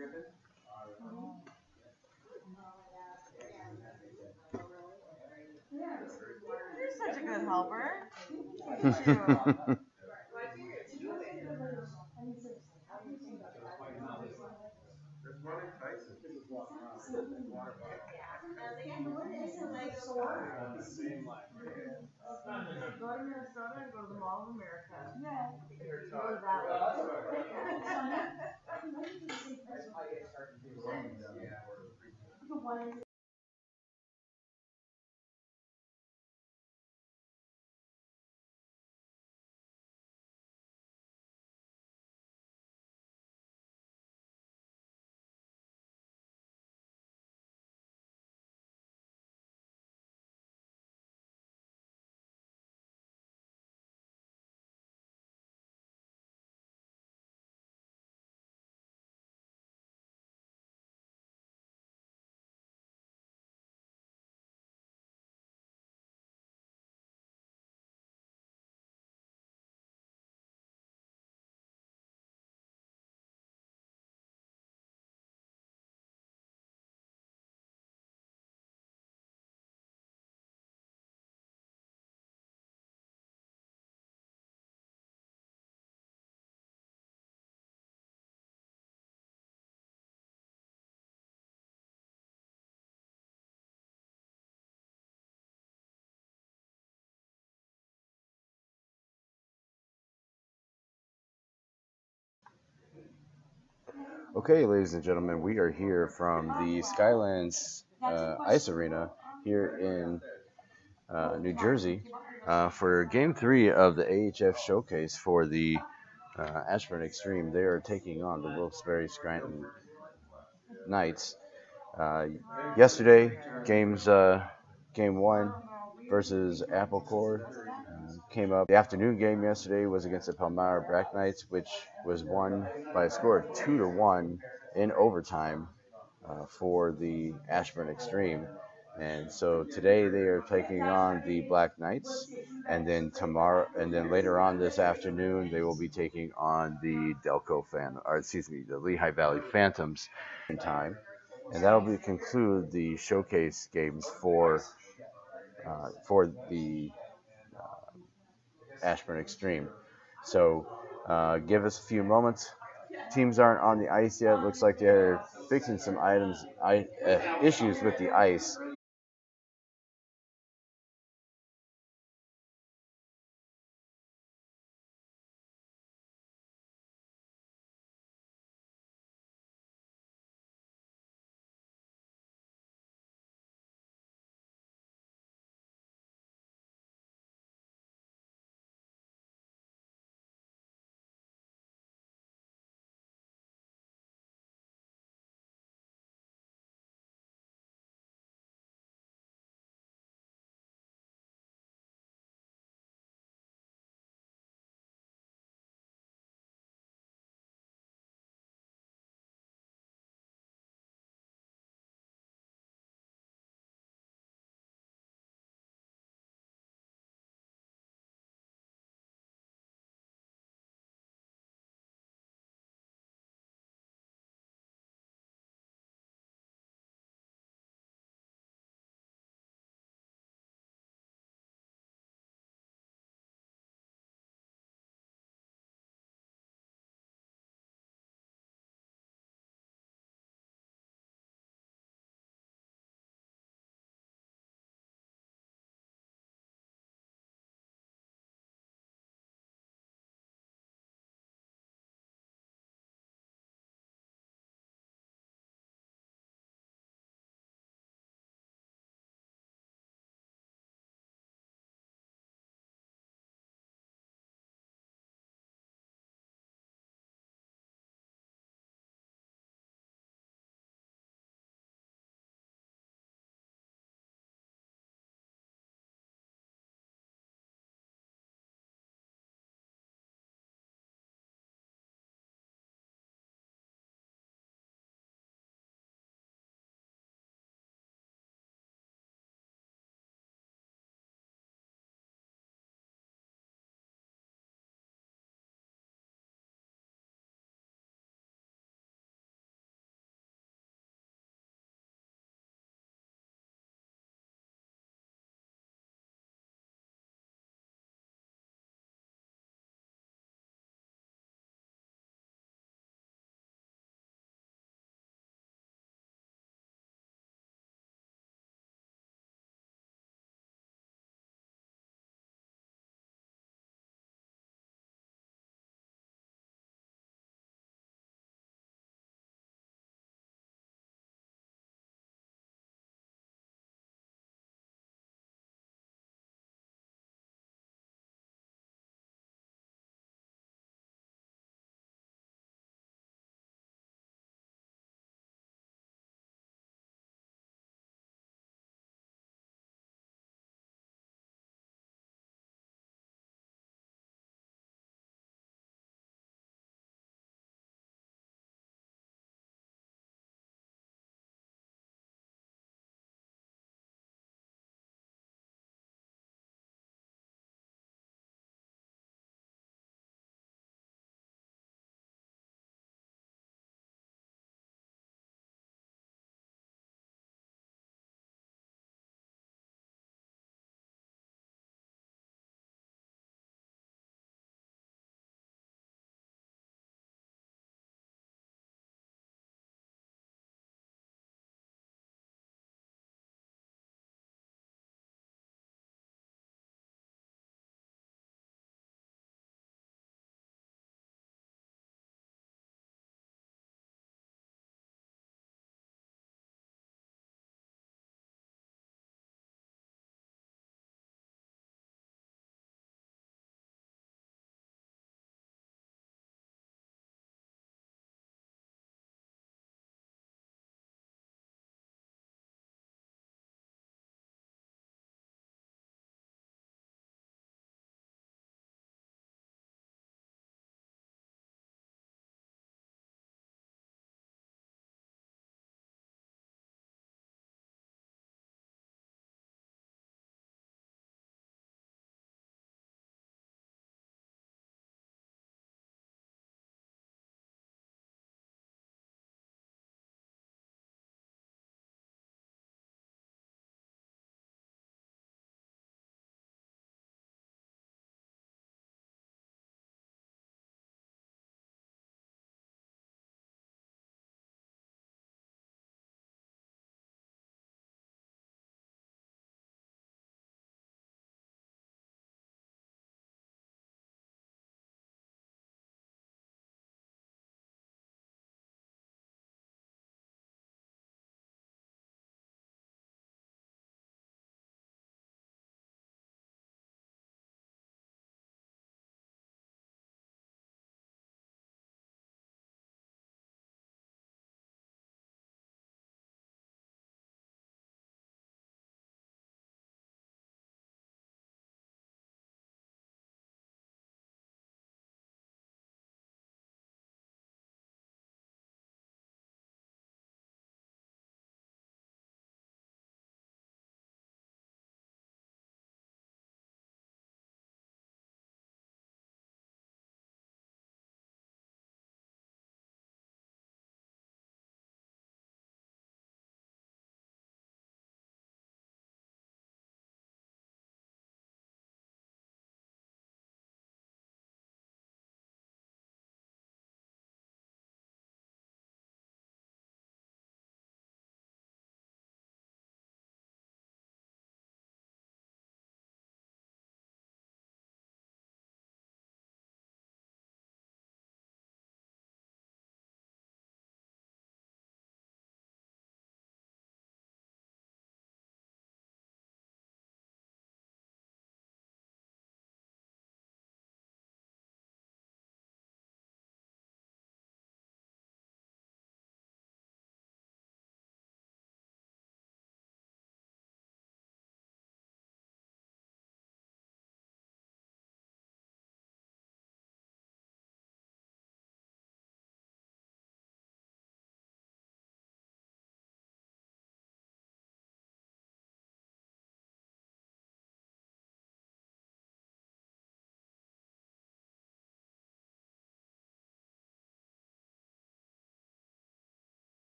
You're such a good helper. Go to Minnesota and go to the Mall of America. Yeah. Go that way. Okay, ladies and gentlemen, we are here from the Skylands Ice Arena here in New Jersey for Game 3 of the AHF Showcase for the Ashburn Xtreme. They are taking on the Wilkes Scranton Knights. Yesterday, Game 1 versus Apple Core came up. The afternoon game yesterday was against the Palmyra Black Knights, which was won by a score of 2-1 in overtime for the Ashburn Xtreme. And so today they are taking on the Black Knights, and then later on this afternoon they will be taking on the the Lehigh Valley Phantoms in time, and that'll conclude the showcase games for the Ashburn Xtreme. So give us a few moments. Teams aren't on the ice yet. Looks like they're fixing some issues with the ice.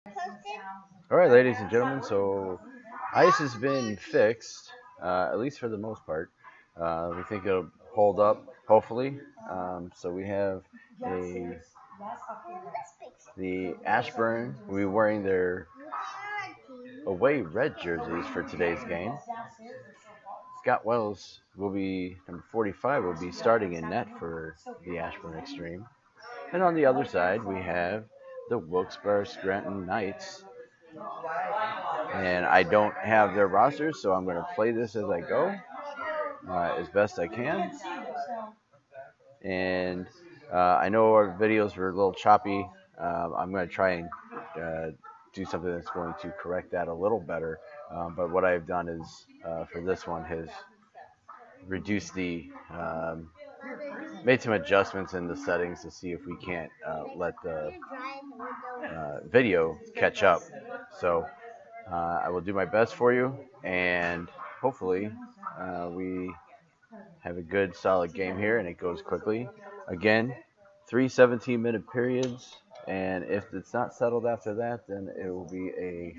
All right, ladies and gentlemen, so ice has been fixed, at least for the most part. We think it'll hold up, hopefully. So we have the Ashburn will be wearing their away red jerseys for today's game. Scott Wells will be, number 45, will be starting in net for the Ashburn Xtreme. And on the other side, we have the Wilkes Scranton Knights. And I don't have their rosters, so I'm going to play this as I go, as best I can. And I know our videos were a little choppy. I'm going to try and do something that's going to correct that a little better. But what I've done is, for this one, has reduced made some adjustments in the settings to see if we can't let the video catch up. So I will do my best for you, and hopefully we have a good, solid game here, and it goes quickly. Again, 3 17-minute periods, and if it's not settled after that, then it will be a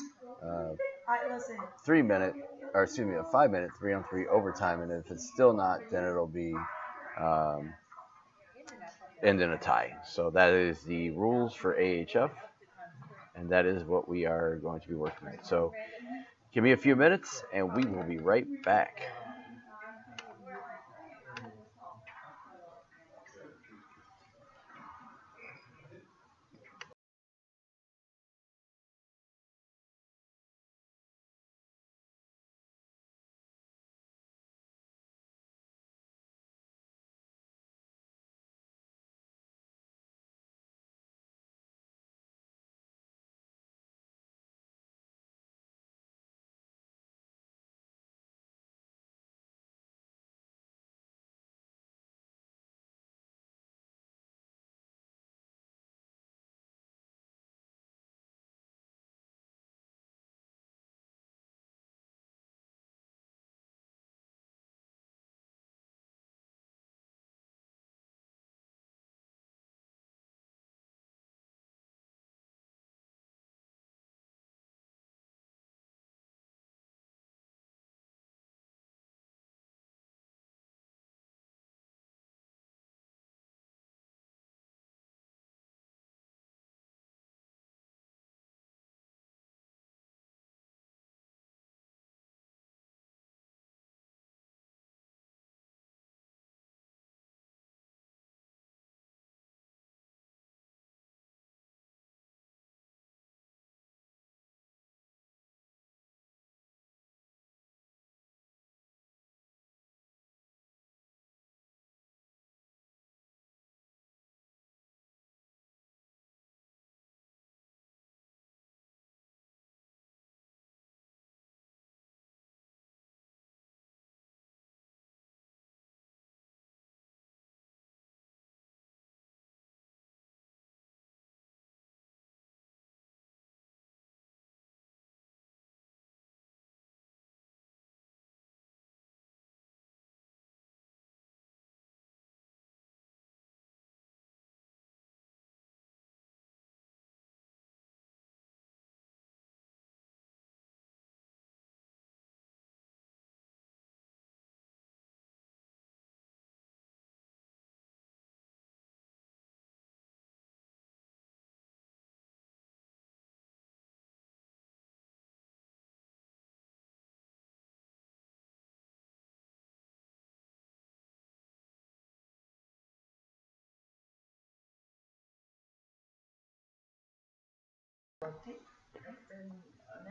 3-minute, or excuse me, a 5-minute 3-on-3 overtime, and if it's still not, then it'll be end in a tie. So that is the rules for AHF, and that is what we are going to be working with. So give me a few minutes, and we will be right back.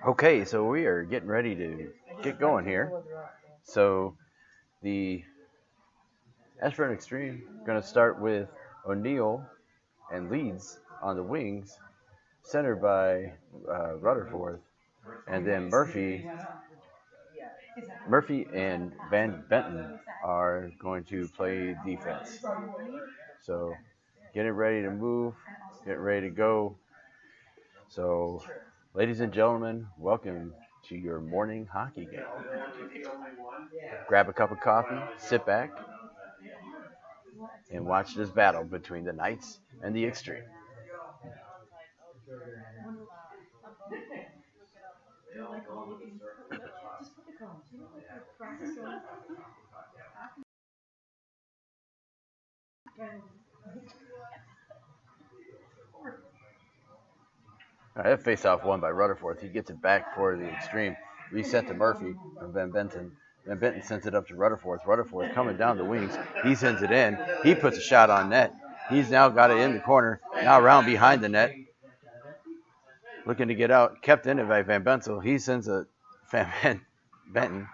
Okay, so we are getting ready to get going here. So the Ashburn Xtreme going to start with O'Neill and Leeds on the wings, centered by Rutherford, and then Murphy and Van Benton are going to play defense. So getting ready to move, getting ready to go. So, ladies and gentlemen, welcome to your morning hockey game. Grab a cup of coffee, sit back, and watch this battle between the Knights and the Xtreme. All right, that face-off won by Rutherford. He gets it back for the Xtreme. Reset to Murphy from Van Benton. Van Benton sends it up to Rutherford. Rutherford coming down the wings. He sends it in. He puts a shot on net. He's now got it in the corner. Now around behind the net. Looking to get out. Kept in it by Van Benton. He sends a Van Benton.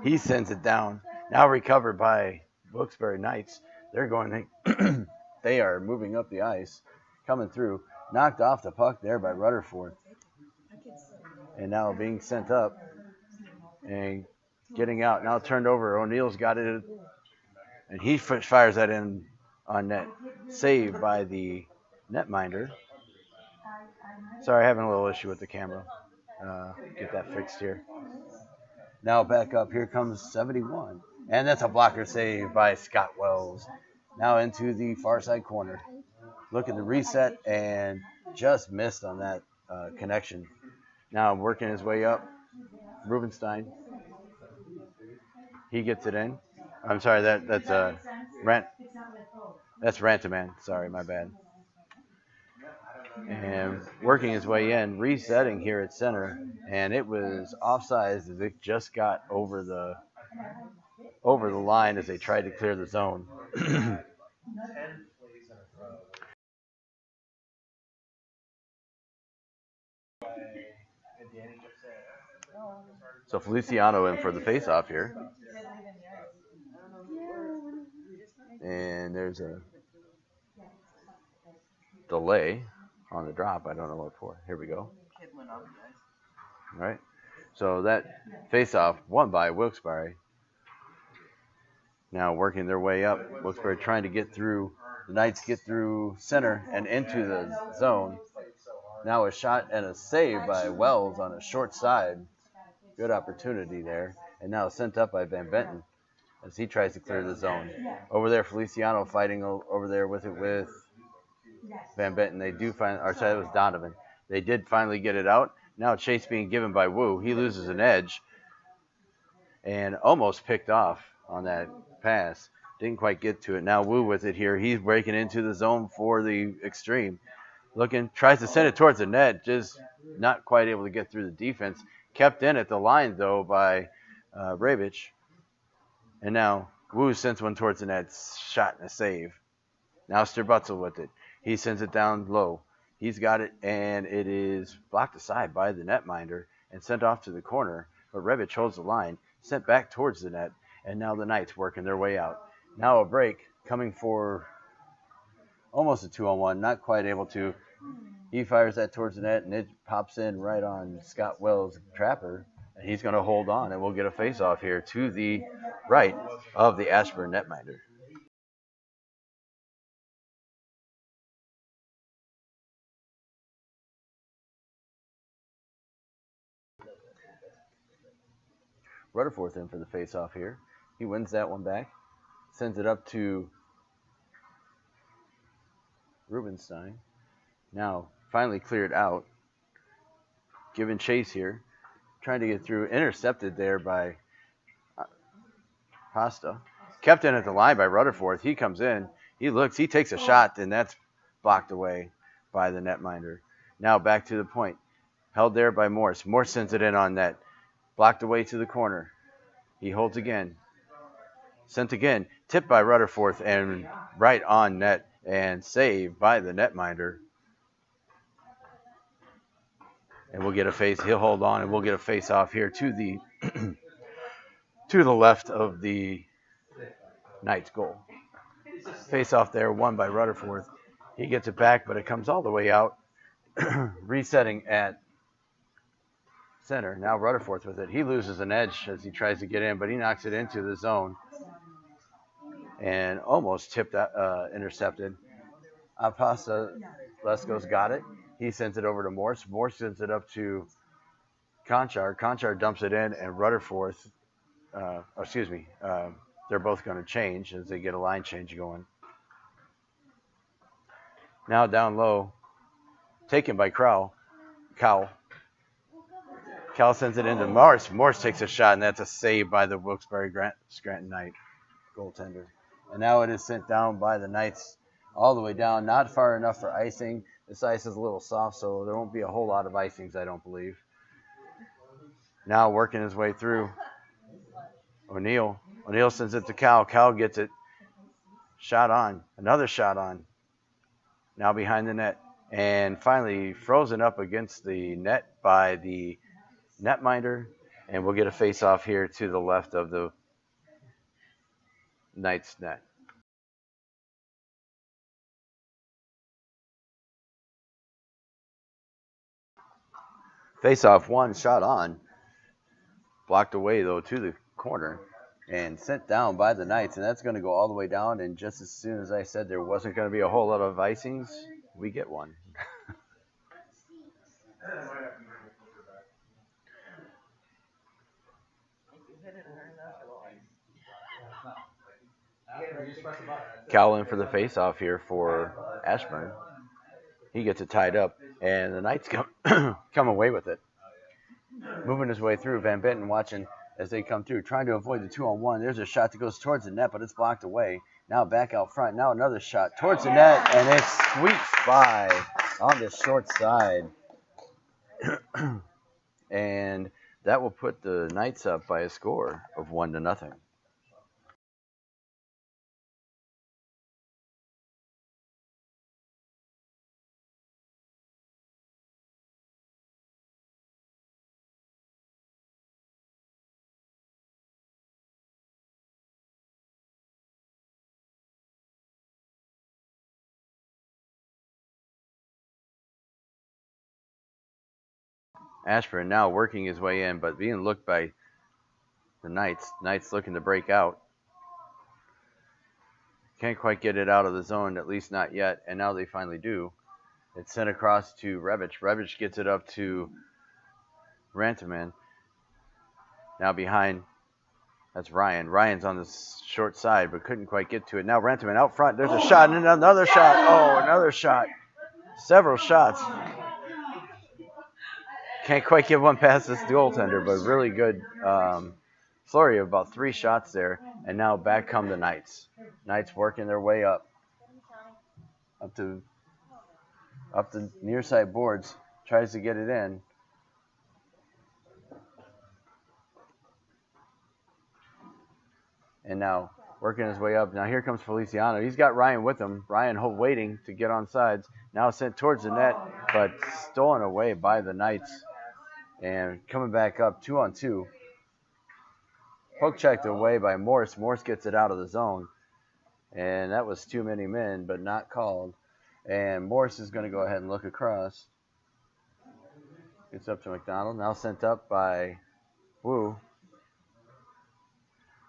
He sends it down. Now recovered by Wilkes-Barre Knights. They're going. They are moving up the ice, coming through. Knocked off the puck there by Rutherford. And now being sent up and getting out. Now turned over. O'Neill's got it. And he fires that in on net. Saved by the netminder. Sorry, having a little issue with the camera. Get that fixed here. Now back up. Here comes 71. And that's a blocker save by Scott Wells. Now into the far side corner. Looking to reset and just missed on that connection. Now working his way up. Rubenstein. He gets it in. I'm sorry, that's Rantaman. Sorry, my bad. And working his way in, resetting here at center, and it was offsides as it just got over the line as they tried to clear the zone. So Feliciano in for the face-off here. And there's a delay on the drop. I don't know what for. Here we go. All right. So that face-off won by Wilkes-Barre. Now working their way up. Wilkes-Barre trying to get through. The Knights get through center and into the zone. Now a shot and a save by Wells on a short side. Good opportunity there. And now sent up by Van Benton as he tries to clear the zone. Over there, Feliciano fighting over there with Van Benton. They do find, or sorry, it was Donovan. They did finally get it out. Now chase being given by Wu. He loses an edge and almost picked off on that pass. Didn't quite get to it. Now Wu with it here. He's breaking into the zone for the Xtreme. Looking, tries to send it towards the net, just not quite able to get through the defense. Kept in at the line, though, by Rabich. And now Wu sends one towards the net. Shot and a save. Now Sterbutzel with it. He sends it down low. He's got it, and it is blocked aside by the netminder and sent off to the corner. But Rabich holds the line, sent back towards the net, and now the Knights working their way out. Now a break coming for almost a 2-on-1, not quite able to. He fires that towards the net, and it pops in right on Scott Wells' trapper. And he's going to hold on, and we'll get a face-off here to the right of the Ashburn netminder. Rutherford in for the face-off here. He wins that one back. Sends it up to Rubenstein. Now finally cleared out. Given chase here. Trying to get through. Intercepted there by Pasta. Kept in at the line by Rutherford. He comes in. He looks. He takes a shot, and that's blocked away by the netminder. Now back to the point. Held there by Morse. Morse sends it in on net. Blocked away to the corner. He holds again. Sent again. Tipped by Rutherford and right on net and saved by the netminder. And we'll get a face. He'll hold on, and we'll get a face off here to the to the left of the Knights goal. Face off there, won by Rutherford. He gets it back, but it comes all the way out. Resetting at center. Now Rutherford with it. He loses an edge as he tries to get in, but he knocks it into the zone and almost tipped, intercepted. Apasa Lesko's got it. He sends it over to Morse. Morse sends it up to Conchar. Conchar dumps it in, and Rutherford, they're both going to change as they get a line change going. Now down low, taken by Cowell. Cal sends it into Morse. Morse takes a shot, and that's a save by the Wilkes-Barre Scranton Knight goaltender. And now it is sent down by the Knights all the way down, not far enough for icing. This ice is a little soft, so there won't be a whole lot of icings, I don't believe. Now working his way through. O'Neill sends it to Cal. Cal gets it. Shot on. Another shot on. Now behind the net. And finally frozen up against the net by the netminder. And we'll get a face-off here to the left of the Knights net. Face-off one, shot on. Blocked away, though, to the corner. And sent down by the Knights. And that's going to go all the way down. And just as soon as I said there wasn't going to be a whole lot of icings, we get one. Cal in for the face-off here for Ashburn. He gets it tied up, and the Knights come away with it. Moving his way through, Van Benton watching as they come through, trying to avoid the 2-on-1. There's a shot that goes towards the net, but it's blocked away. Now back out front. Now another shot towards the net, and it sweeps by on the short side. And that will put the Knights up by a score of 1-0. Ashburn now working his way in, but being looked by the Knights. Knights looking to break out. Can't quite get it out of the zone, at least not yet, and now they finally do. It's sent across to Revich. Revich gets it up to Rantaman. Now behind, that's Ryan. Ryan's on the short side, but couldn't quite get to it. Now Rantaman out front. There's a shot and another shot. Oh, another shot. Several shots. Can't quite get one past this goaltender, but really good flurry of about 3 shots there. And now back come the Knights. Knights working their way up the near side boards. Tries to get it in. And now working his way up. Now here comes Feliciano. He's got Ryan with him. Ryan waiting to get on sides. Now sent towards the net, but stolen away by the Knights. And coming back up 2-on-2. Poke checked away by Morse. Morse gets it out of the zone. And that was too many men, but not called. And Morse is going to go ahead and look across. Gets up to McDonald. Now sent up by Wu.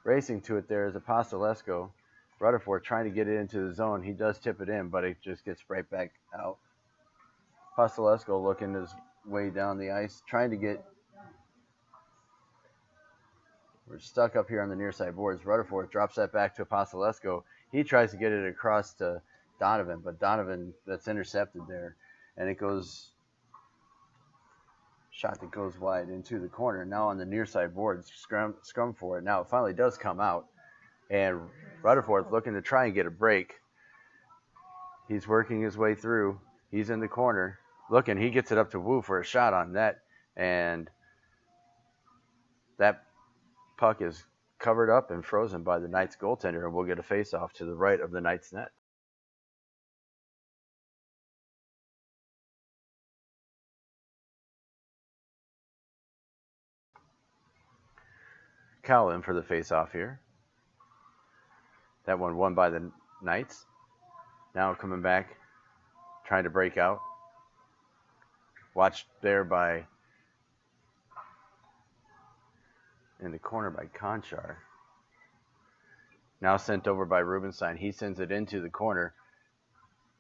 Racing to it there is Apostolesco. Rutherford trying to get it into the zone. He does tip it in, but it just gets right back out. Apostolesco looking his way down the ice, trying to get. We're stuck up here on the near side boards. Rutherford drops that back to Apostolesco. He tries to get it across to Donovan, but Donovan, that's intercepted there. And it goes, shot that goes wide into the corner. Now on the near side boards, scrum for it. Now it finally does come out. And Rutherford looking to try and get a break. He's working his way through. He's in the corner. Looking, he gets it up to Wu for a shot on net. And that puck is covered up and frozen by the Knights goaltender, and we'll get a face-off to the right of the Knights net. Cal in for the face-off here. That one won by the Knights. Now coming back, trying to break out. Watched there by, in the corner by Conchar. Now sent over by Rubenstein. He sends it into the corner.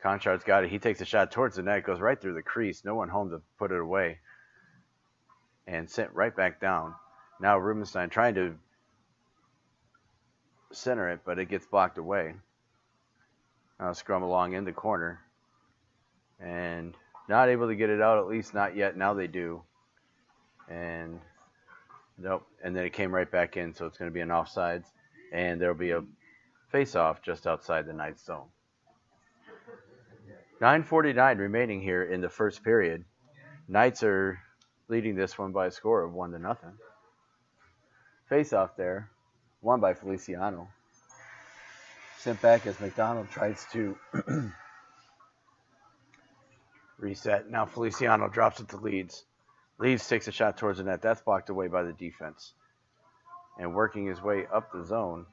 Conchar's got it. He takes a shot towards the net. Goes right through the crease. No one home to put it away. And sent right back down. Now Rubenstein trying to center it, but it gets blocked away. Now scrum along in the corner. And not able to get it out, at least not yet. Now they do. And nope. And then it came right back in, so it's going to be an offsides. And there'll be a face-off just outside the Knights' zone. 9:49 remaining here in the first period. Knights are leading this one by a score of 1-0. Face-off there, won by Feliciano. Sent back as McDonald tries to reset. Now Feliciano drops it to Leeds. Leeds takes a shot towards the net. That's blocked away by the defense. And working his way up the zone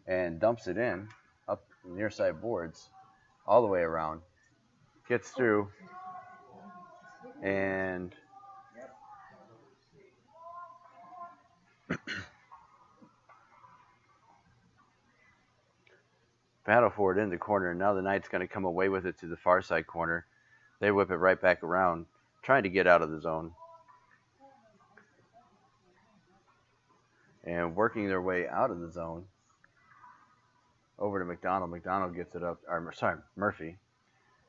and dumps it in, up the near side boards, all the way around. Gets through and battle for it in the corner. Now the Knights going to come away with it to the far side corner. They whip it right back around, trying to get out of the zone. And working their way out of the zone over to McDonald. McDonald gets it up. Or, sorry, Murphy.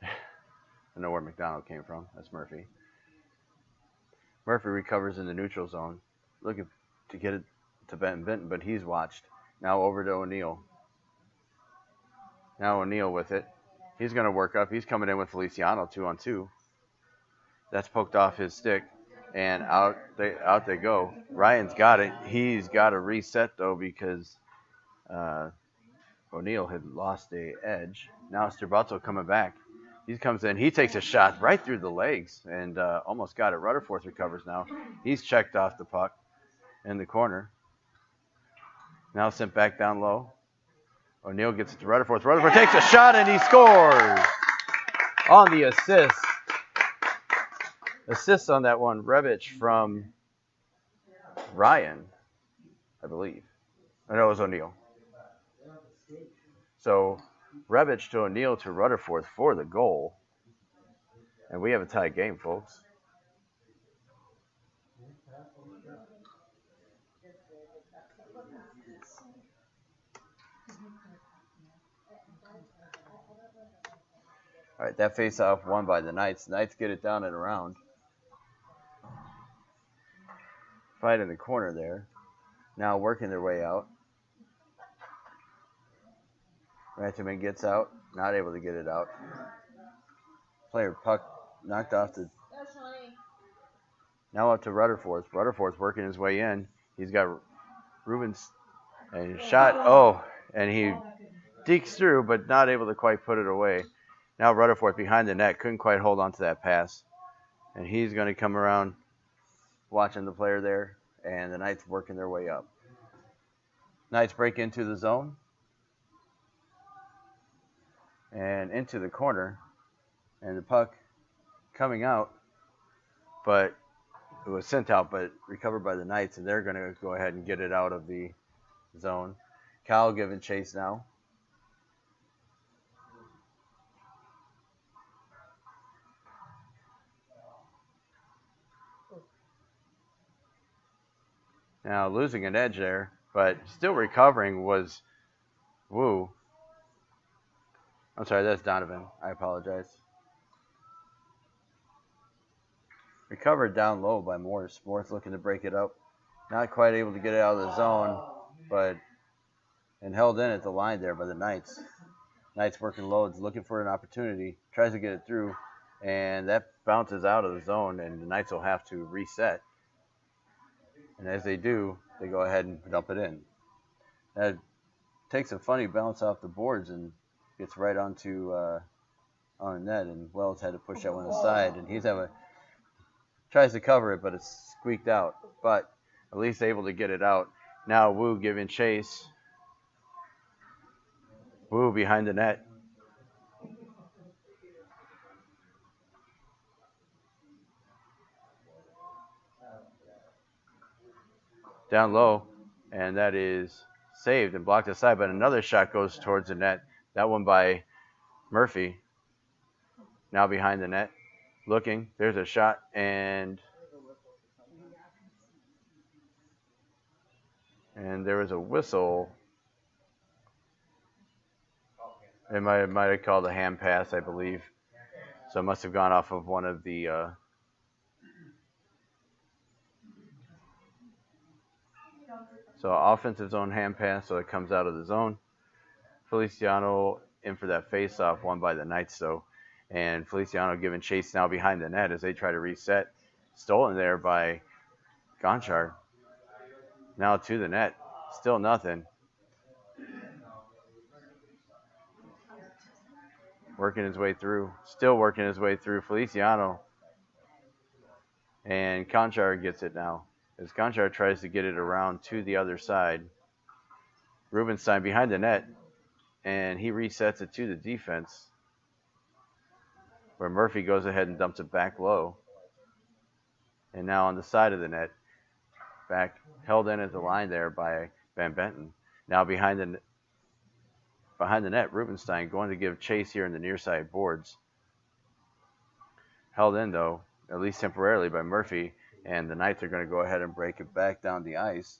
I know where McDonald came from. That's Murphy. Murphy recovers in the neutral zone, looking to get it to Benton, but he's watched. Now over to O'Neill. Now O'Neill with it. He's going to work up. He's coming in with Feliciano 2-on-2. That's poked off his stick, and out they go. Ryan's got it. He's got to reset, though, because O'Neill had lost the edge. Now Strabazzo coming back. He comes in. He takes a shot right through the legs and almost got it. Rutherford recovers now. He's checked off the puck in the corner. Now sent back down low. O'Neill gets it to Rutherford. Rutherford takes a shot and he scores on the assist. Assist on that one. Revich from Ryan, I believe. I know it was O'Neill. So Revich to O'Neill to Rutherford for the goal. And we have a tied game, folks. All right, that face-off won by the Knights. The Knights get it down and around. Fight in the corner there. Now working their way out. Ranchman gets out, not able to get it out. Player puck knocked off the. Now up to Rutherford. Rutherford's working his way in. He's got Rubens and shot. Oh, and he dekes through, but not able to quite put it away. Now Rutherford behind the net. Couldn't quite hold on to that pass. And he's going to come around watching the player there. And the Knights working their way up. Knights break into the zone. And into the corner. And the puck coming out. But it was sent out, but recovered by the Knights. And they're going to go ahead and get it out of the zone. Cal giving chase now. Now losing an edge there, but still recovering was Wu. I'm sorry, that's Donovan. I apologize. Recovered down low by Morse. Morse looking to break it up. Not quite able to get it out of the zone, and held in at the line there by the Knights. Knights working loads, looking for an opportunity. Tries to get it through, and that bounces out of the zone, and the Knights will have to reset. And as they do, they go ahead and dump it in. That takes a funny bounce off the boards and gets right onto on the net. And Wells had to push that one aside. And he's tries to cover it, but it's squeaked out. But at least able to get it out. Now Wu giving chase. Wu behind the net. Down low, and that is saved and blocked aside, but another shot goes towards the net. That one by Murphy. Now behind the net. Looking. There's a shot, and there was a whistle. It might have called a hand pass, I believe. So it must have gone off of one of the So offensive zone hand pass, so it comes out of the zone. Feliciano in for that face-off, won by the Knights, though. And Feliciano giving chase now behind the net as they try to reset. Stolen there by Gonchar. Now to the net. Still nothing. Working his way through. Still working his way through. Feliciano. And Gonchar gets it now. As Gonchar tries to get it around to the other side. Rubenstein behind the net. And he resets it to the defense. Where Murphy goes ahead and dumps it back low. And now on the side of the net. Back held in at the line there by Van Benton. Now behind the net, Rubenstein going to give chase here in the near side boards. Held in, though, at least temporarily, by Murphy. And the Knights are going to go ahead and break it back down the ice.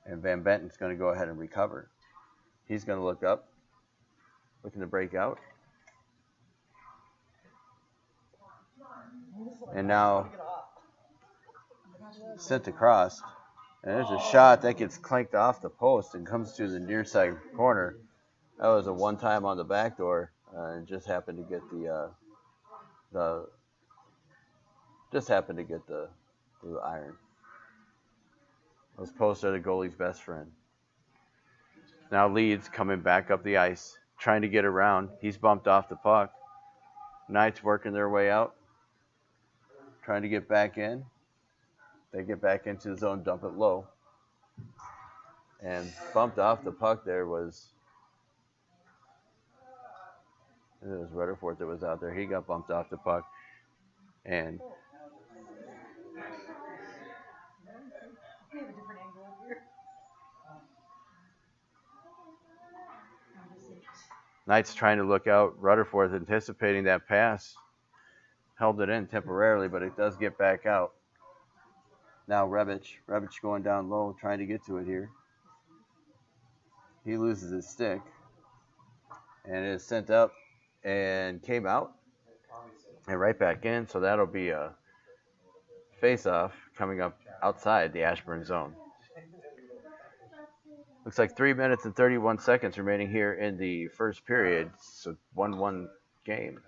And Van Benton's going to go ahead and recover. He's going to look up, looking to break out. And now sent across. And there's a shot that gets clanked off the post and comes to the near side corner. That was a one-time on the back door, and just happened to get the iron. Those posts are the goalie's best friend. Now Leeds coming back up the ice, trying to get around. He's bumped off the puck. Knights working their way out, trying to get back in. They get back into the zone, dump it low. And bumped off the puck there was Rutherford that was out there. He got bumped off the puck. And Knights trying to look out. Rutherford anticipating that pass. Held it in temporarily, but it does get back out. Now Rebic going down low, trying to get to it here. He loses his stick. And it is sent up and came out. And right back in, so that'll be a face-off coming up outside the Ashburn zone. Looks like 3 minutes and 31 seconds remaining here in the first period. It's a 1-1 game.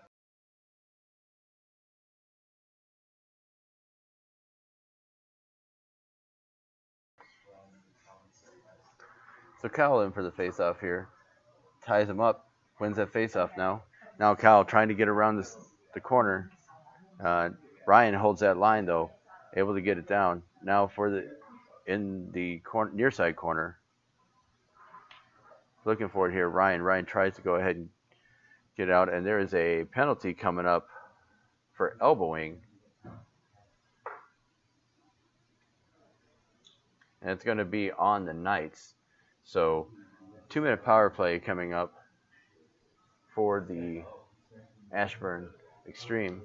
So Kyle in for the face-off here. Ties him up. Wins that face-off now. Now Kyle trying to get around the corner. Ryan holds that line, though. Able to get it down. Now in the near side corner. Looking for it here. Ryan tries to go ahead and get out. And there is a penalty coming up for elbowing. And it's going to be on the Knights. So, 2-minute power play coming up for the Ashburn Xtreme.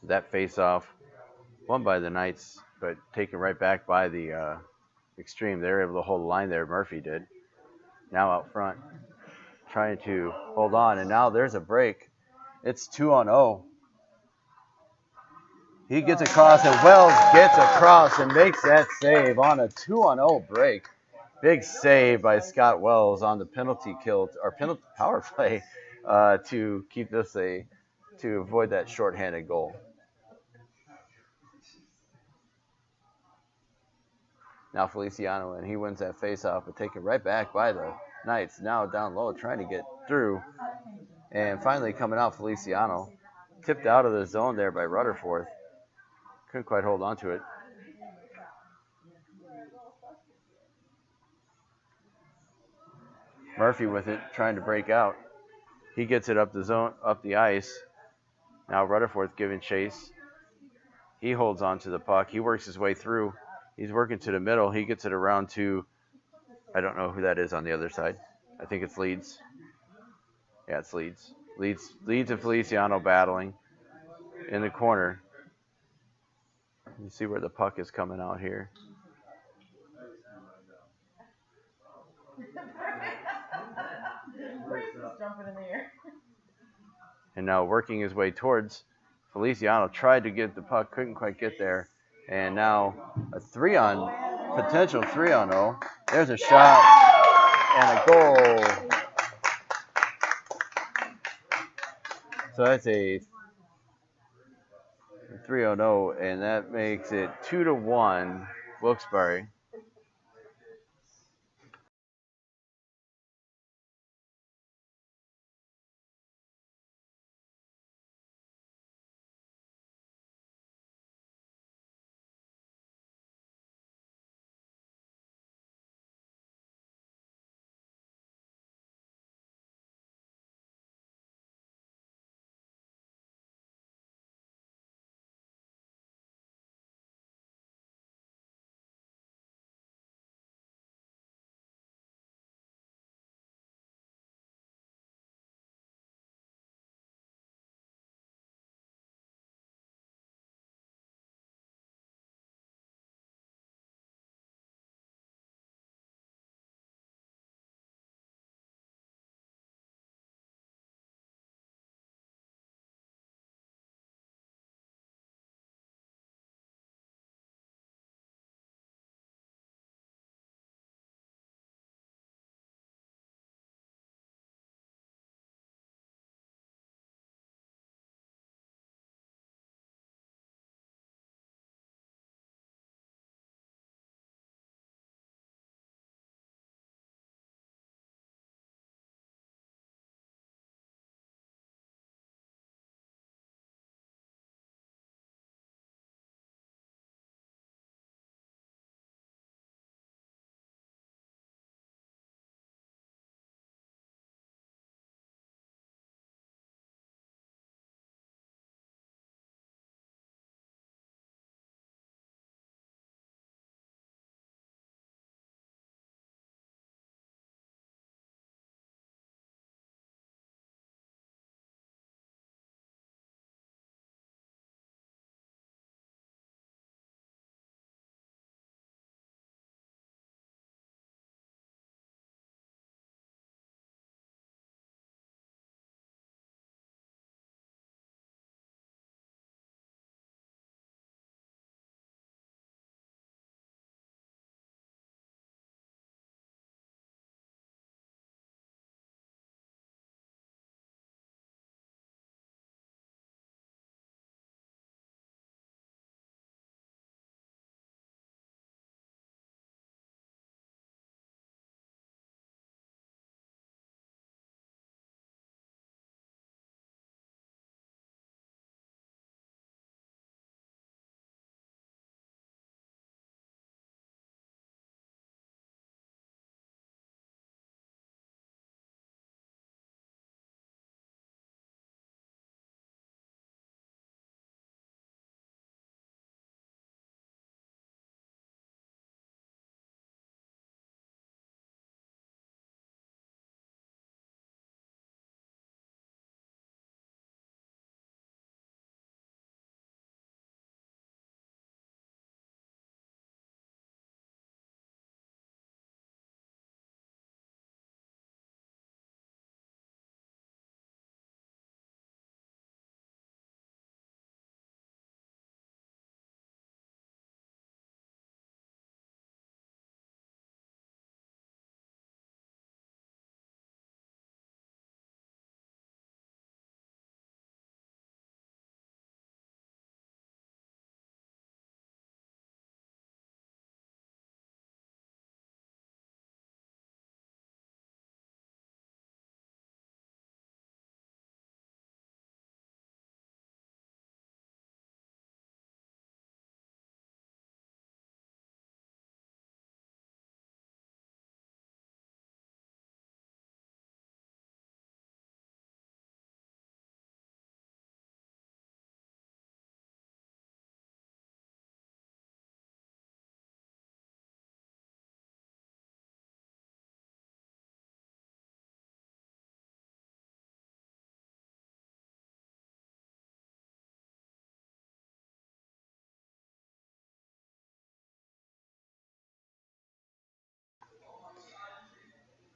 That face-off won by the Knights, but taken right back by the Xtreme. They were able to hold the line there. Murphy did. Now out front, trying to hold on, and now there's a break. It's 2-0. He gets across, and Wells gets across and makes that save on a 2-0 break. Big save by Scott Wells on the penalty power play to keep this to avoid that shorthanded goal. Now Feliciano, and he wins that face-off, but taken right back by the Knights. Now down low, trying to get through. And finally coming out, Feliciano. Tipped out of the zone there by Rutherford. Couldn't quite hold on to it. Murphy with it, trying to break out. He gets it up the ice. Now Rutherford giving chase. He holds on to the puck. He works his way through. He's working to the middle. He gets it around to, I don't know who that is on the other side. I think it's Leeds. Yeah, it's Leeds. Leeds and Feliciano battling in the corner. You see where the puck is coming out here. Jumping in the air. And now working his way towards Feliciano. Tried to get the puck, couldn't quite get there. And now a potential 3-on-0. There's a shot and a goal. So that's a 3-0, and that makes it 2-1 Wilkes-Barre.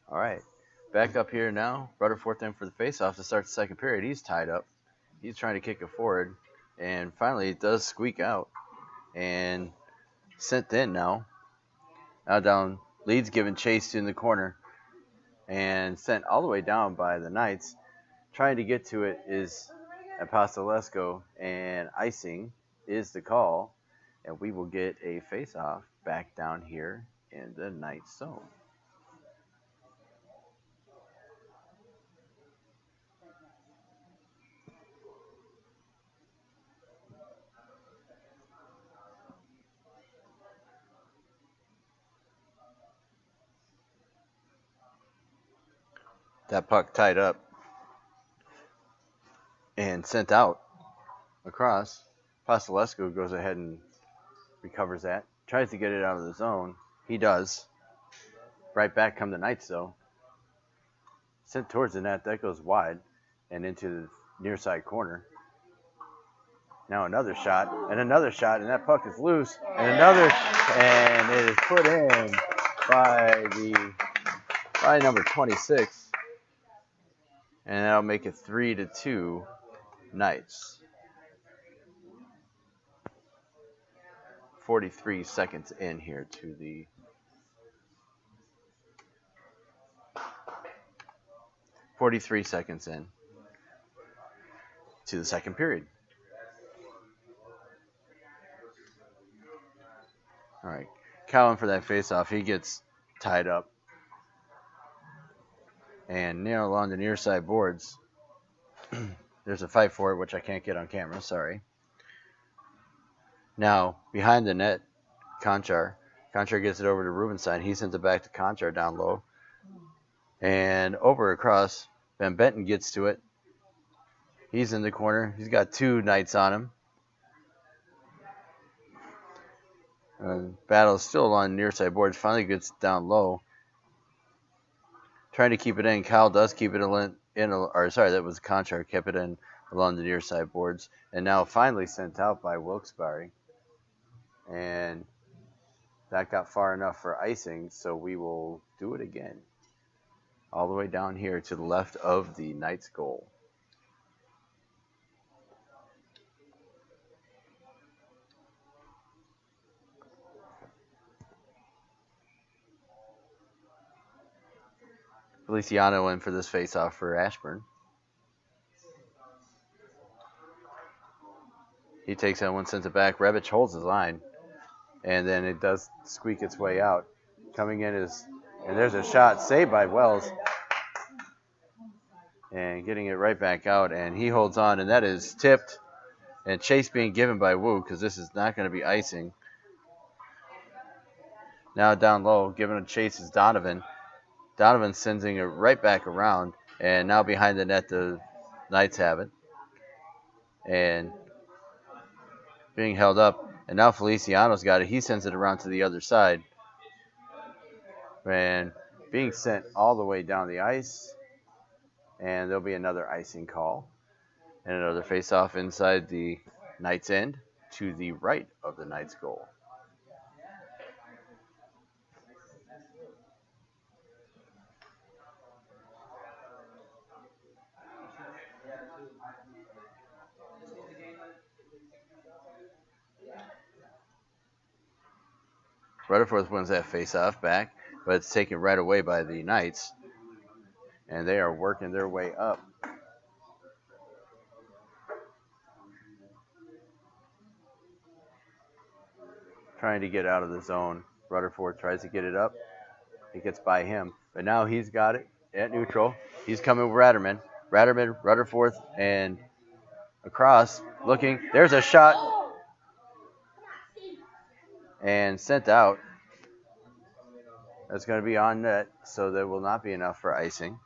All right. Back up here now. Rutherford in for the face-off to start the second period. He's tied up. He's trying to kick it forward. And finally, it does squeak out. And sent in now. Now down. Leeds given chase in the corner. And sent all the way down by the Knights. Trying to get to it is Apostolesco. And icing is the call. And we will get a face-off back down here in the Knights zone. That puck tied up and sent out across. Apostolescu goes ahead and recovers that. Tries to get it out of the zone. He does. Right back come the Knights, though. Sent towards the net. That goes wide and into the near side corner. Now another shot, and that puck is loose. And and it is put in by number 26. And that'll make it 3-2 Knights. 43 seconds in here to the 43 seconds in to the second period. All right, Cowan for that face-off. He gets tied up and nailed along the near side boards. There's a fight for it, which I can't get on camera. Sorry. Now, behind the net, Conchar. Conchar gets it over to Rubenstein. He sends it back to Conchar down low. And over across, Van Benton gets to it. He's in the corner. He's got two Knights on him. Battle is still on the near side boards. Finally gets down low. Trying to keep it in. Kyle does keep it that was Conchar. Kept it in along the near side boards. And now finally sent out by Wilkes Barre. And that got far enough for icing, so we will do it again. All the way down here to the left of the Knights goal. Feliciano in for this face-off for Ashburn. He takes that one, sends it back. Rebic holds his line. And then it does squeak its way out. Coming in and there's a shot saved by Wells. And getting it right back out. And he holds on, and that is tipped. And chase being given by Wu, because this is not going to be icing. Now down low, giving a chase is Donovan. Donovan sending it right back around. And now behind the net, the Knights have it. And being held up. And now Feliciano's got it. He sends it around to the other side. And being sent all the way down the ice. And there'll be another icing call. And another face-off inside the Knights' end to the right of the Knights' goal. Rutherford wins that face-off back, but it's taken right away by the Knights. And they are working their way up. Trying to get out of the zone. Rutherford tries to get it up. It gets by him. But now he's got it at neutral. He's coming with Ratterman. Rutherford, and across. Looking. There's a shot. And sent out. That's going to be on net, so there will not be enough for icing.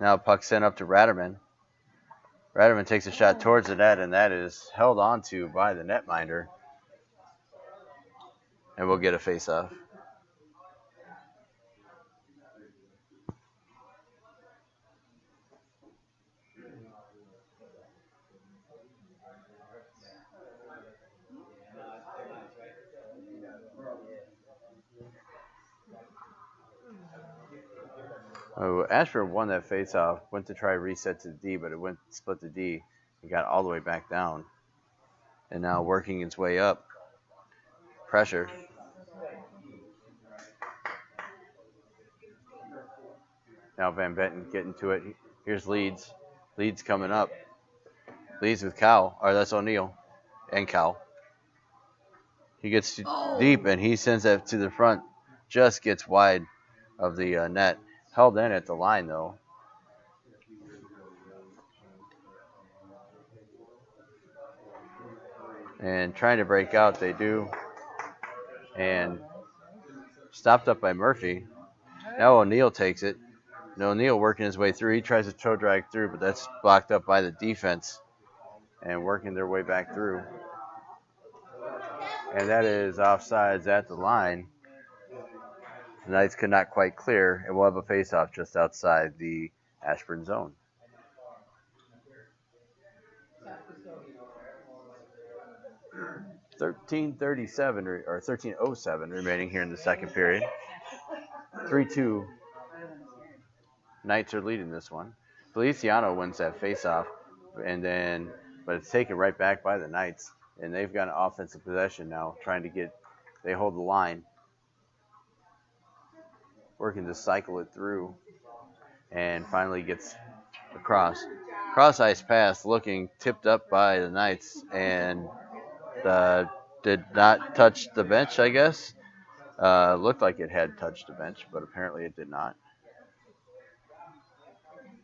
Now puck sent up to Ratterman. Ratterman takes a shot towards the net, and that is held onto by the netminder. And we'll get a face-off. Oh, Ashburn won that face-off, went to try reset to D, but it went split to D. He got all the way back down. And now working its way up. Pressure. Now Van Benton getting to it. Here's Leeds. Leeds coming up. Leeds with Cal. Or that's O'Neal. And Cal. He gets deep and he sends that to the front. Just gets wide of the net. Held in at the line though. And trying to break out, they do. And stopped up by Murphy. Now O'Neal takes it. And O'Neal working his way through. He tries to toe drag through, but that's blocked up by the defense. And working their way back through. And that is offsides at the line. The Knights could not quite clear, and we'll have a face-off just outside the Ashburn zone. .13:37 or 13:07 remaining here in the second period. 3-2. Knights are leading this one. Feliciano wins that face-off, but it's taken right back by the Knights, and they've got an offensive possession now, they hold the line, working to cycle it through, and finally gets across. Cross-ice pass looking tipped up by the Knights, and did not touch the bench, I guess. Looked like it had touched the bench, but apparently it did not.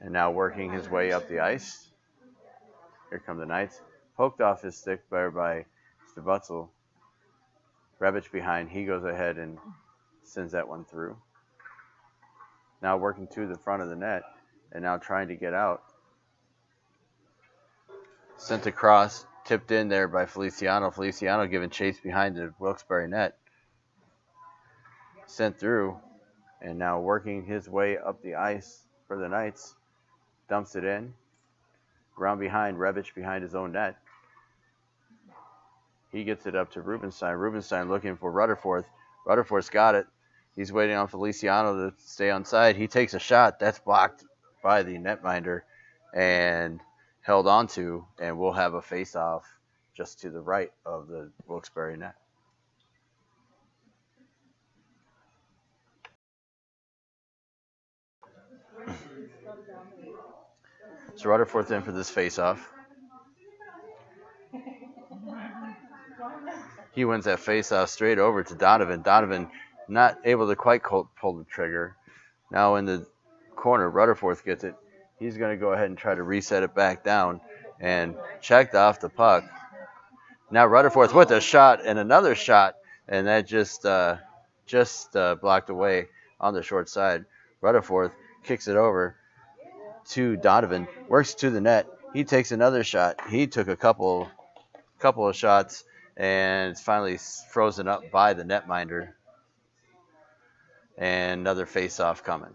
And now working his way up the ice. Here come the Knights. Poked off his stick by Mr. Butzel. Rebich behind. He goes ahead and sends that one through. Now working to the front of the net and now trying to get out. Sent across, tipped in there by Feliciano. Feliciano giving chase behind the Wilkes-Barre net. Sent through and now working his way up the ice for the Knights. Dumps it in. Ground behind, Rebich behind his own net. He gets it up to Rubenstein. Rubenstein looking for Rutherford. Rutherford's got it. He's waiting on Feliciano to stay on side. He takes a shot. That's blocked by the netminder and held onto, and we'll have a face-off just to the right of the Wilkes-Barre net. So Rutherford's in for this face-off. He wins that face-off straight over to Donovan. Donovan not able to quite pull the trigger. Now in the corner, Rutherford gets it. He's going to go ahead and try to reset it back down and checked off the puck. Now Rutherford with a shot and another shot, and that just blocked away on the short side. Rutherford kicks it over to Donovan, works to the net. He takes another shot. He took a couple of shots, and it's finally frozen up by the netminder. And another face-off coming.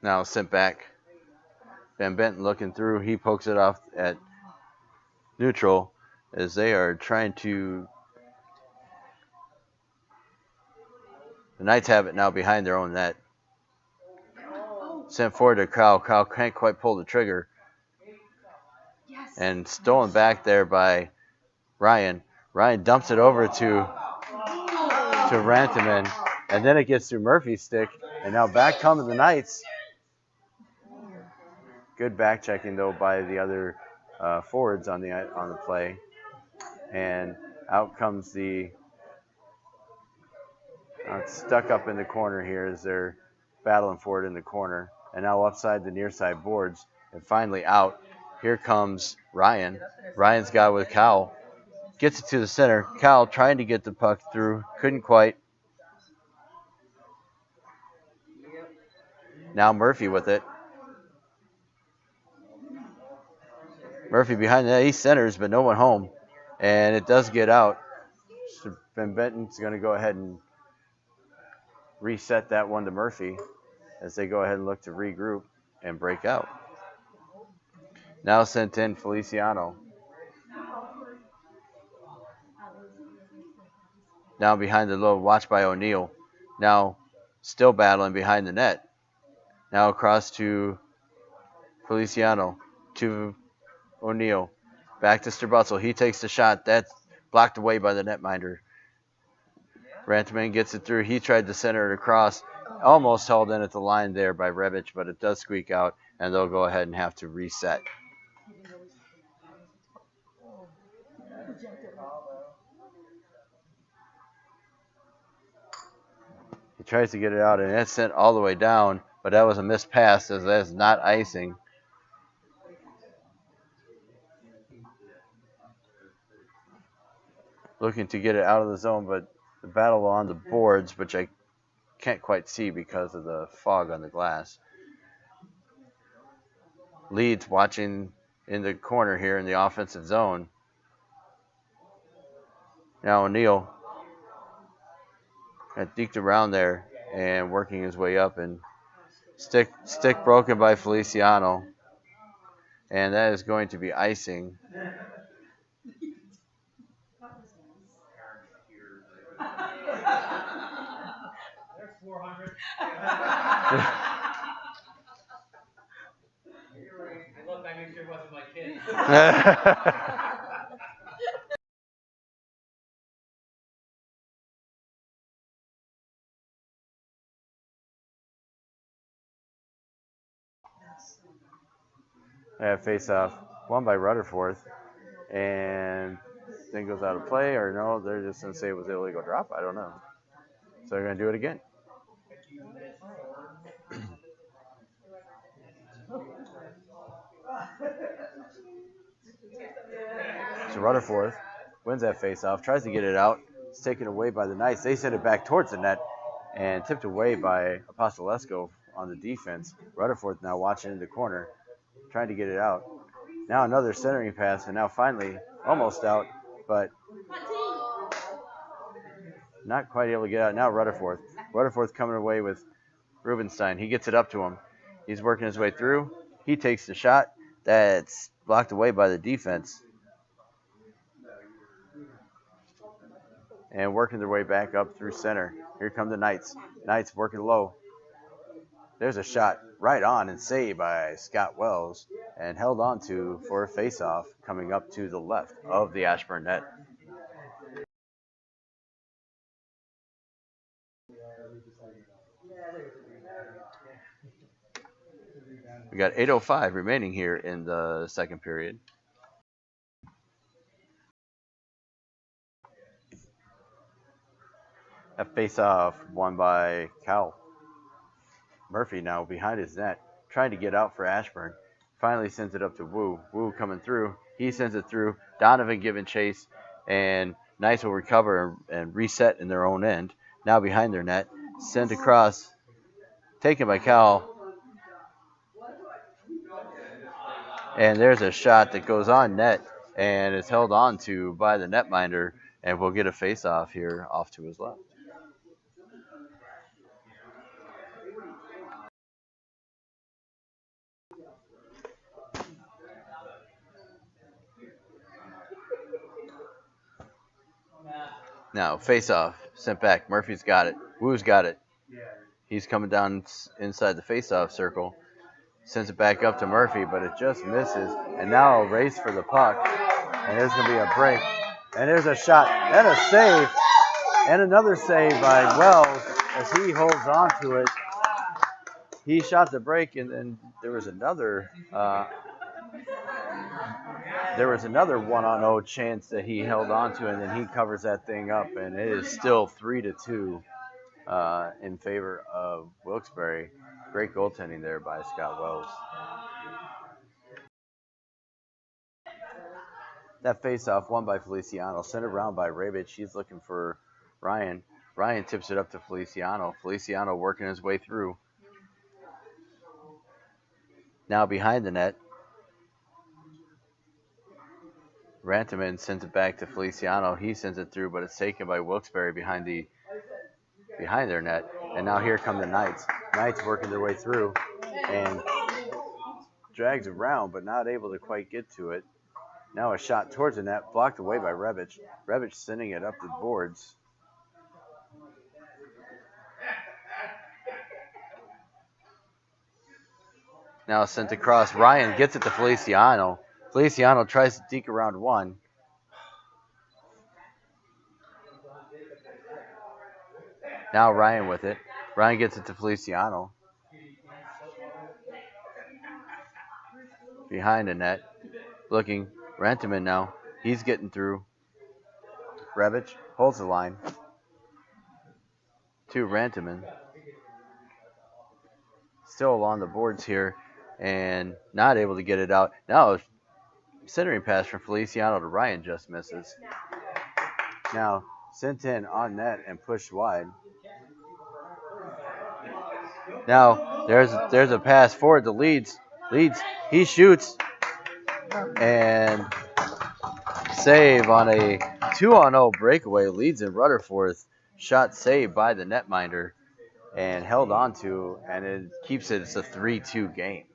Now sent back. Van Benton looking through. He pokes it off at neutral as they are trying to. The Knights have it now behind their own net. Sent forward to Kyle. Kyle can't quite pull the trigger. And stolen back there by Ryan. Ryan dumps it over to Rantaman. And then it gets through Murphy's stick. And now back come the Knights. Good back checking though by the other forwards on the play. And out comes it's stuck up in the corner here as they're battling for it in the corner. And now upside the near side boards. And finally out. Here comes Ryan. Ryan's got with Cowell. Gets it to the center. Cowell trying to get the puck through. Couldn't quite. Now Murphy with it. Murphy behind the net. He centers, but no one home. And it does get out. So Van Benton's going to go ahead and reset that one to Murphy as they go ahead and look to regroup and break out. Now sent in Feliciano. Now behind the low, watched by O'Neal. Now still battling behind the net. Now across to Feliciano, to O'Neal. Back to Strabutzel. He takes the shot. That's blocked away by the netminder. Rantaman gets it through. He tried to center it across. Almost held in at the line there by Rebic, but it does squeak out, and they'll go ahead and have to reset. He tries to get it out, and it's sent all the way down, but that was a missed pass, as that's not icing. Looking to get it out of the zone, but the battle on the boards, which I can't quite see because of the fog on the glass. Leeds watching in the corner here in the offensive zone. Now O'Neal got deked around there and working his way up, and stick broken by Feliciano, and that is going to be icing. There's 400. I looked, I made sure it wasn't my kid. Face off, won by Rutherford, and then goes out of play, or no, they're just going to say it was an illegal drop. I don't know. So they're going to do it again. So Rutherford wins that face-off, tries to get it out. It's taken away by the Knights. They send it back towards the net and tipped away by Apostolesco on the defense. Rutherford now watching in the corner, trying to get it out. Now another centering pass, and now finally almost out, but not quite able to get out. Now Rutherford. Rutherford's coming away with Rubenstein. He gets it up to him. He's working his way through. He takes the shot. That's blocked away by the defense. And working their way back up through center. Here come the Knights. Knights working low. There's a shot right on and saved by Scott Wells and held on to for a face-off coming up to the left of the Ashburn net. We got 8:05 remaining here in the second period. A face-off won by Cal. Murphy now behind his net, trying to get out for Ashburn. Finally sends it up to Wu. Wu coming through. He sends it through. Donovan giving chase, and Knights will recover and reset in their own end. Now behind their net, sent across, taken by Cal. And there's a shot that goes on net and is held on to by the netminder, and we'll get a face-off here off to his left. Now, face-off, sent back. Murphy's got it. Wu's got it. He's coming down inside the face-off circle. Sends it back up to Murphy, but it just misses. And now a race for the puck. And there's going to be a break. And there's a shot and a save. And another save by Wells as he holds on to it. He shot the break, and then there was another 1-on-0 chance that he held on to, and then he covers that thing up, and it is still 3-2 in favor of Wilkes-Barre. Great goaltending there by Scott Wells. That face-off won by Feliciano, sent around by Rebic. He's looking for Ryan. Ryan tips it up to Feliciano. Feliciano working his way through. Now behind the net. Rantaman sends it back to Feliciano. He sends it through, but it's taken by Wilkes-Barre behind their net. And now here come the Knights. Knights working their way through and drags around, but not able to quite get to it. Now a shot towards the net, blocked away by Rebic. Rebic sending it up the boards. Now sent across. Ryan gets it to Feliciano. Feliciano tries to deke around one. Now Ryan with it. Ryan gets it to Feliciano. Behind the net. Looking. Rentiman now. He's getting through. Rebic holds the line. To Rentiman. Still along the boards here. And not able to get it out. Now centering pass from Feliciano to Ryan just misses. Now sent in on net and pushed wide. Now there's a pass forward to Leeds. Leeds, he shoots and save on a 2-on-0 breakaway. Leeds in Rutherford. Shot saved by the netminder and held on to, and it keeps it. It's a 3-2 game.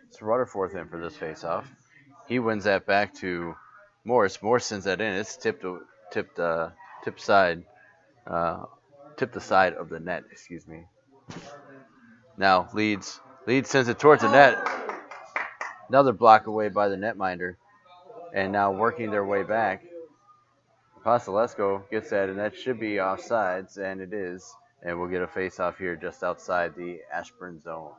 It's Rutherford in for this faceoff. He wins that back to Morse. Morse sends that in. It's tipped side the side of the net. Excuse me. Now Leeds sends it towards the net. Another block away by the netminder, and now working their way back. Pastelesco gets that, and that should be offsides, and it is. And we'll get a face-off here just outside the Ashburn zone.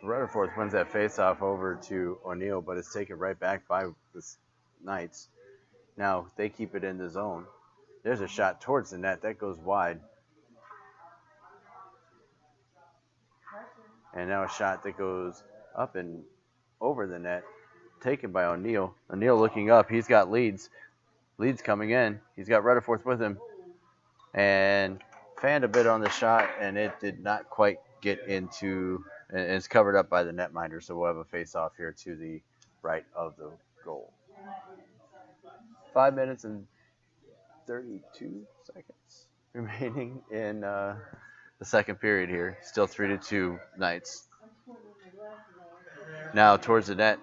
Rutherford wins that face-off over to O'Neill, but it's taken right back by the Knights. Now they keep it in the zone. There's a shot towards the net. That goes wide. And now a shot that goes up and over the net, taken by O'Neill. O'Neill looking up. He's got Leeds. Leeds coming in. He's got Rutherford with him. And fanned a bit on the shot, and it did not quite get into, and it's covered up by the netminder, so we'll have a face-off here to the right of the goal. 5 minutes and 32 seconds remaining in the second period here. Still 3-2 Knights. Now towards the net.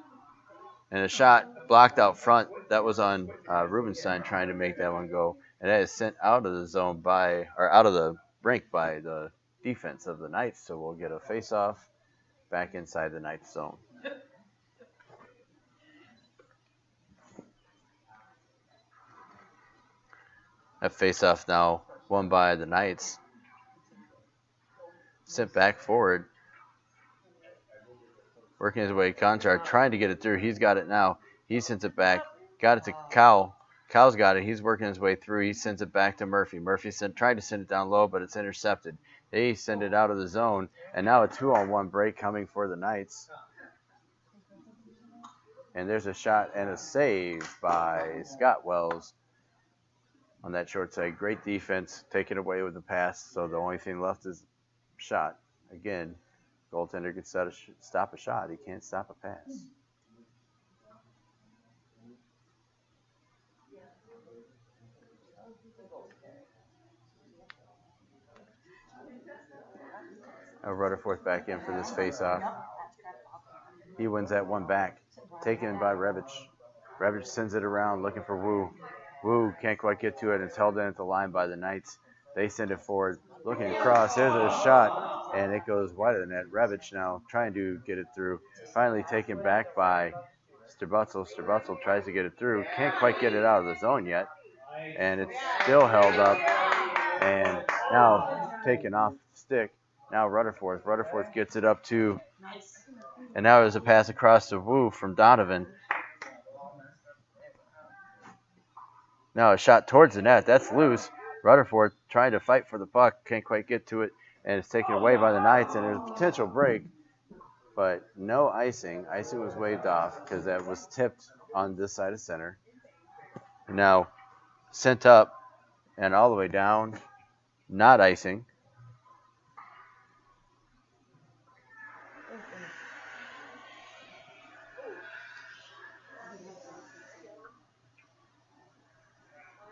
And a shot blocked out front. That was on Rubenstein trying to make that one go. And that is sent out of the zone out of the rink by the defense of the Knights. So we'll get a face-off back inside the Knights zone. That face-off now won by the Knights. Sent back forward. Working his way, Conchar trying to get it through. He's got it now. He sends it back. Got it to Cowell. Cowell's got it. He's working his way through. He sends it back to Murphy. Murphy tried to send it down low, but it's intercepted. They send it out of the zone. And now a 2-on-1 break coming for the Knights. And there's a shot and a save by Scott Wells on that short side. Great defense, taken away with the pass. So the only thing left is shot. Again, goaltender can stop a shot. He can't stop a pass. Now Rutherford back in for this face-off. He wins that one back. Taken by Rebic. Rebic sends it around looking for Wu. Wu can't quite get to it. It's held in at the line by the Knights. They send it forward. Looking across. There's a shot. And it goes wide of the net. Rebic now trying to get it through. Finally taken back by Strabutzel. Strabutzel tries to get it through. Can't quite get it out of the zone yet. And it's still held up. And now taken off the stick. Now Rutherford. Rutherford gets it up to. And now there's a pass across to Wu from Donovan. Now a shot towards the net. That's loose. Rutherford trying to fight for the puck. Can't quite get to it. And it's taken away by the Knights. And there's a potential break. But no icing. Icing was waved off because that was tipped on this side of center. Now sent up and all the way down. Not icing.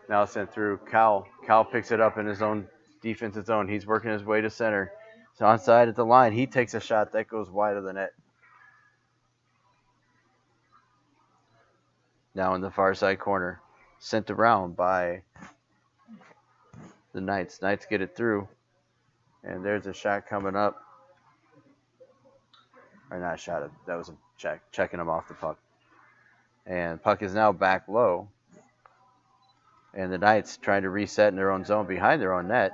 Now sent through. Cal picks it up in his own defensive zone. He's working his way to center. It's onside at the line. He takes a shot that goes wide of the net. Now in the far side corner. Sent around by the Knights. Knights get it through. And there's a shot coming up. Or not a shot. That was a check. Checking him off the puck. And puck is now back low. And the Knights trying to reset in their own zone behind their own net.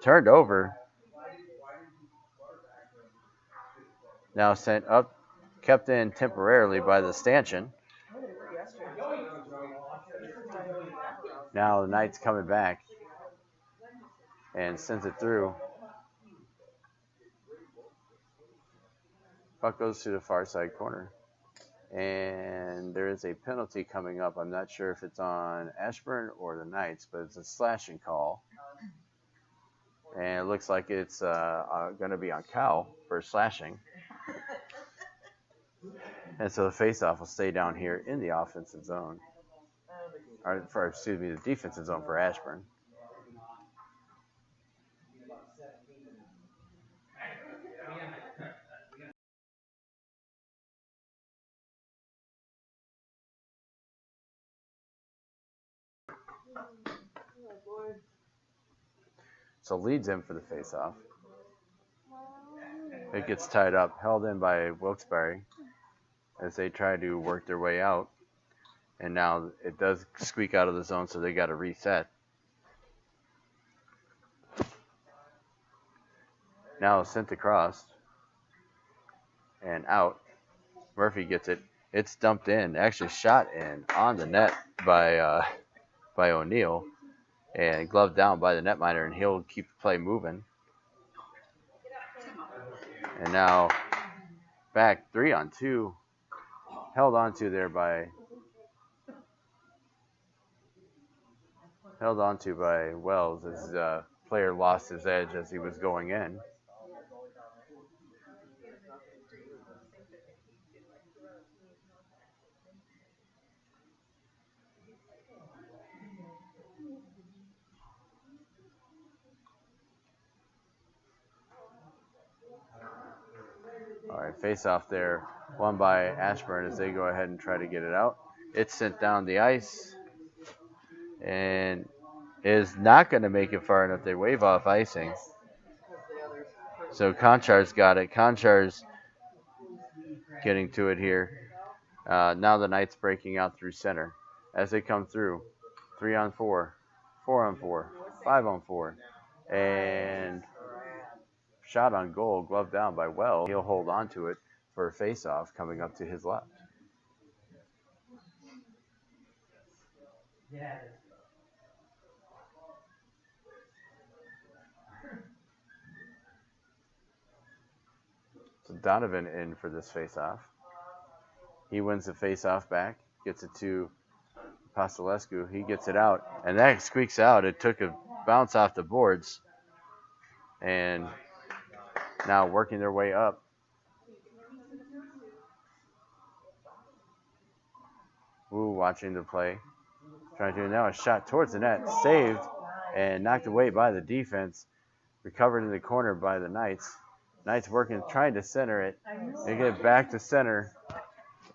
Turned over. Now sent up. Kept in temporarily by the stanchion. Now the Knights coming back. And sends it through. Puck goes to the far side corner. And there is a penalty coming up. I'm not sure if it's on Ashburn or the Knights, but it's a slashing call. And it looks like it's going to be on Cal for slashing. And so the faceoff will stay down here in the offensive zone. The defensive zone for Ashburn. So leads in for the faceoff. It gets tied up, held in by Wilkes Barre as they try to work their way out. And now it does squeak out of the zone, so they got to reset. Now sent across and out. Murphy gets it. It's dumped in, actually shot in on the net by O'Neill. And gloved down by the netminder, and he'll keep the play moving. And now back 3-on-2. Held onto by Wells as the player lost his edge as he was going in. All right, face off there, won by Ashburn as they go ahead and try to get it out. It's sent down the ice and is not going to make it far enough. They wave off icing. So Conchar's got it. Conchar's getting to it here. Now the Knights breaking out through center as they come through. 3-on-4, 4-on-4, 5-on-4, and shot on goal, gloved down by Wells. He'll hold on to it for a face-off coming up to his left. So Donovan in for this face-off. He wins the face-off back, gets it to Pastelescu. He gets it out, and that squeaks out. It took a bounce off the boards, and now working their way up. Wu watching the play. Trying to do now a shot towards the net. Saved and knocked away by the defense. Recovered in the corner by the Knights. Knights working, trying to center it. They get it back to center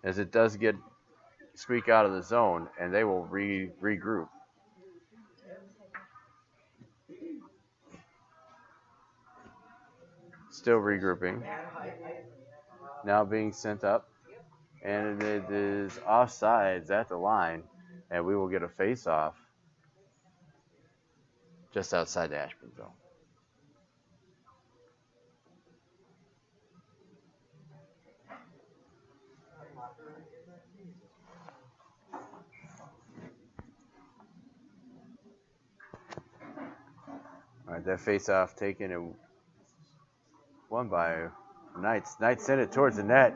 as it does squeak out of the zone, and they will regroup. Still regrouping. Now being sent up. And it is offsides at the line. And we will get a face-off just outside the Ashburn zone. All right, that face-off taken and won by Knights. Knights sent it towards the net.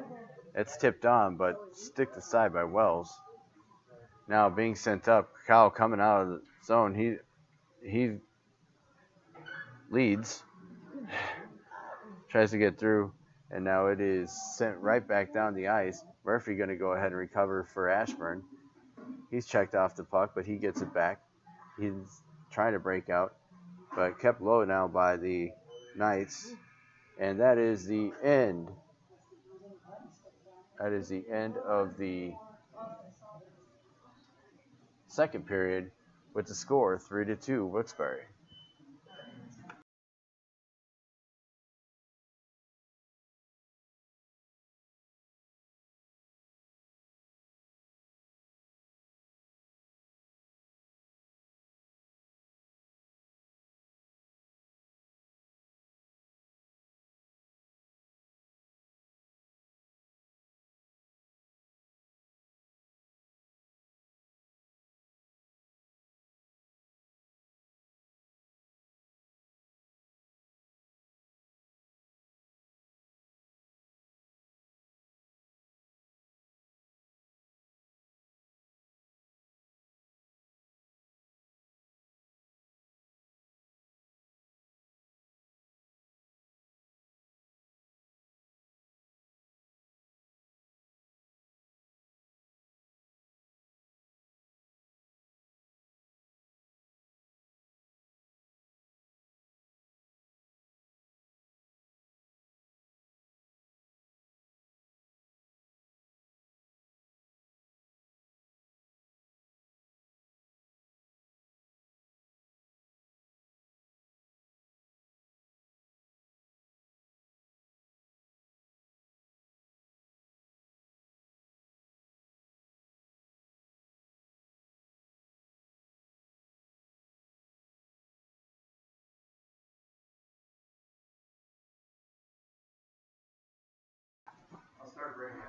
It's tipped on, but sticked aside by Wells. Now being sent up. Kyle coming out of the zone. He leads. Tries to get through. And now it is sent right back down the ice. Murphy going to go ahead and recover for Ashburn. He's checked off the puck, but he gets it back. He's trying to break out, but kept low now by the Knights. And that is the end. That is the end of the second period with the score 3-2 Wilkes-Barre.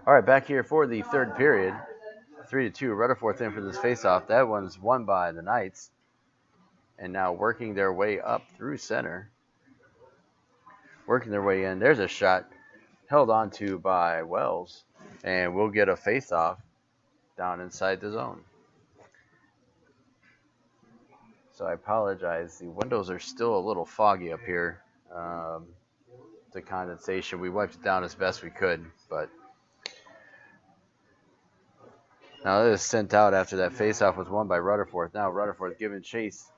All right, back here for the third period. 3-2, Rutherford in for this faceoff. That one's won by the Knights. And now working their way up through center. Working their way in. There's a shot held on to by Wells. And we'll get a faceoff down inside the zone. So I apologize. The windows are still a little foggy up here. The condensation. We wiped it down as best we could, but now this is sent out after that faceoff was won by Rutherford. Now Rutherford giving chase.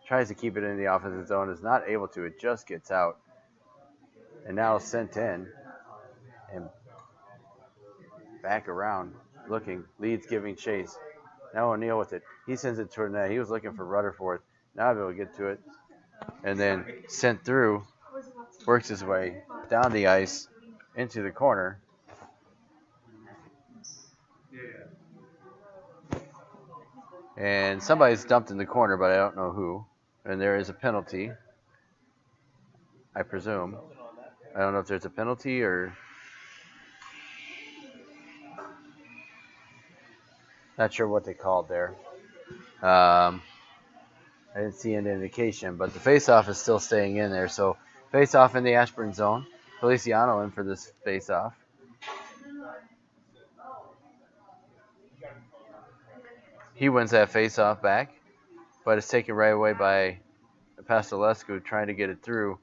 Tries to keep it in the offensive zone. Is not able to. It just gets out. And now sent in. And back around. Looking. Leeds giving chase. Now O'Neal with it. He sends it toward the net. He was looking for Rutherford. Now he'll get to it. And then sent through. Works his way down the ice into the corner. And somebody's dumped in the corner, but I don't know who. And there is a penalty, I presume. I don't know if there's a penalty or... Not sure what they called there. I didn't see an indication, but the faceoff is still staying in there. So faceoff in the Ashburn zone. Feliciano in for this faceoff. He wins that faceoff back, but it's taken right away by Pastelescu trying to get it through.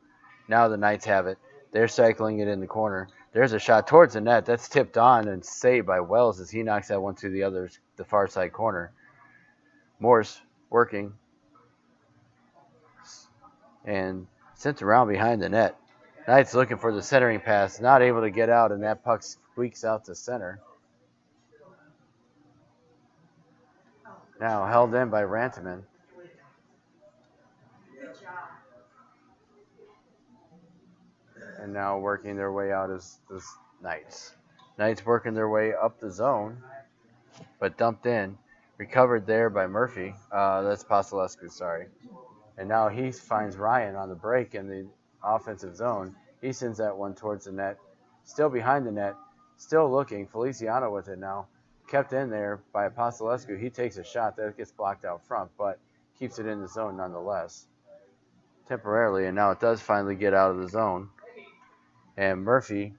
Now the Knights have it. They're cycling it in the corner. There's a shot towards the net. That's tipped on and saved by Wells as he knocks that one to the far side corner. Morse working and sent around behind the net. Knights looking for the centering pass, not able to get out, and that puck squeaks out to center. Now held in by Rantaman. And now working their way out is the Knights. Knights working their way up the zone, but dumped in. Recovered there by Murphy. That's Pastelescu, sorry. And now he finds Ryan on the break in the offensive zone. He sends that one towards the net. Still behind the net. Still looking. Feliciano with it now. Kept in there by Pastelescu. He takes a shot. That gets blocked out front, but keeps it in the zone nonetheless. Temporarily, and now it does finally get out of the zone. And Murphy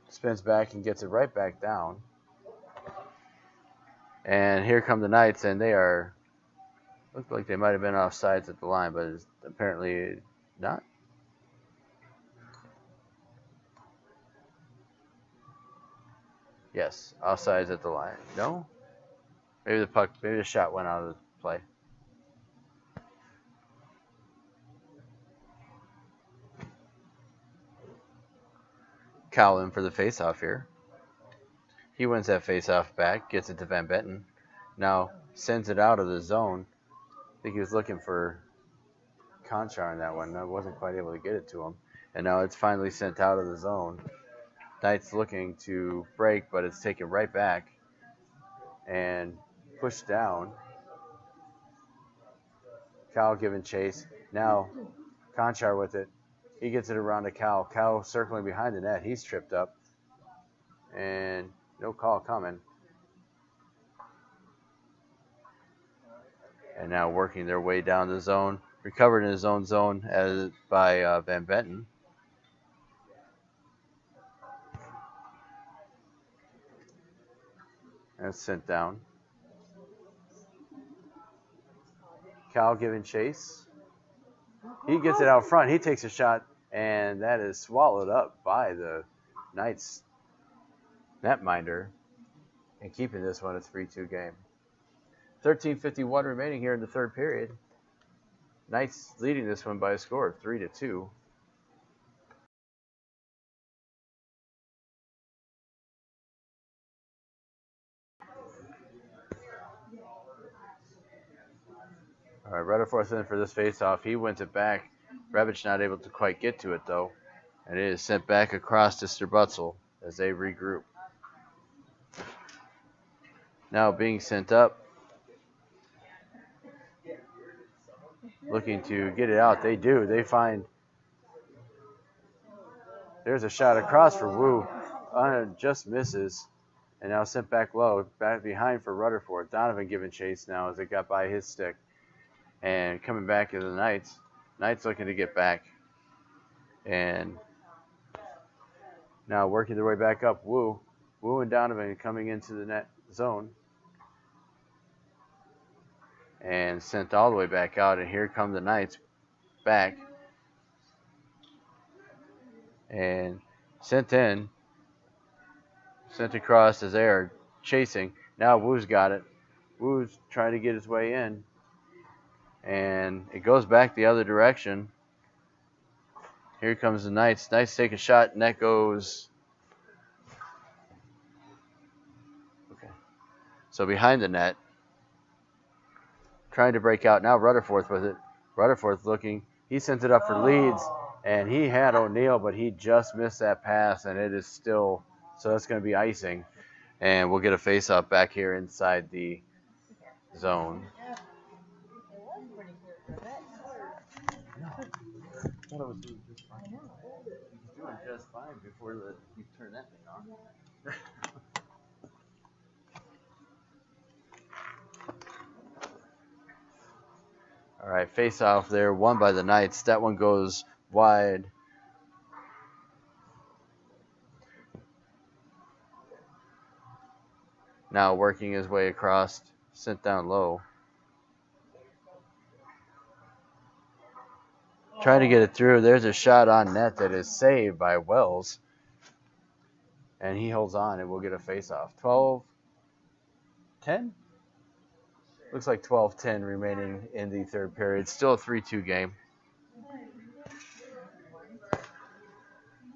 spins back and gets it right back down. And here come the Knights, and they are... Looked like they might have been offsides at the line, but it's apparently not. Yes, offsides at the line. No? Maybe the shot went out of play. Cal in for the face-off here. He wins that face-off back, gets it to Van Benton. Now sends it out of the zone. I think he was looking for Conchar in that one. I wasn't quite able to get it to him. And now it's finally sent out of the zone. Knight's looking to break, but it's taken right back and pushed down. Cal giving chase. Now Conchar with it. He gets it around to Cal. Cal circling behind the net. He's tripped up. And no call coming. And now working their way down the zone. Recovered in his own zone by Van Benton. That's sent down. Cal giving chase. He gets it out front. He takes a shot, and that is swallowed up by the Knights netminder and keeping this one a 3-2 game. 13:51 remaining here in the third period. Knights leading this one by a score of 3-2. All right, Rutherford in for this face-off. He wins it back. Rebich not able to quite get to it, though. And it is sent back across to Strubutzel as they regroup. Now being sent up. Looking to get it out. They do. They find. There's a shot across for Wu. Just misses. And now sent back low. Back behind for Rutherford. Donovan giving chase now as it got by his stick. And coming back to the Knights. Knights looking to get back. And now working their way back up. Wu and Donovan coming into the net zone. And sent all the way back out. And here come the Knights back. And sent in. Sent across as they are chasing. Now Wu's got it. Wu's trying to get his way in. And it goes back the other direction. Here comes the Knights. Knights take a shot. Net goes. Okay. So behind the net. Trying to break out. Now Rutherford with it. Rutherford looking. He sent it up for Leeds. And he had O'Neal, but he just missed that pass. And it is still. So that's going to be icing. And we'll get a face-off back here inside the zone. I thought I was doing just fine. He was doing just fine before you turned that thing on. All right, face off there, won by the Knights. That one goes wide. Now working his way across, sent down low. Trying to get it through. There's a shot on net that is saved by Wells. And he holds on and we'll get a face-off. 12-10? Looks like 12-10 remaining in the third period. Still a 3-2 game.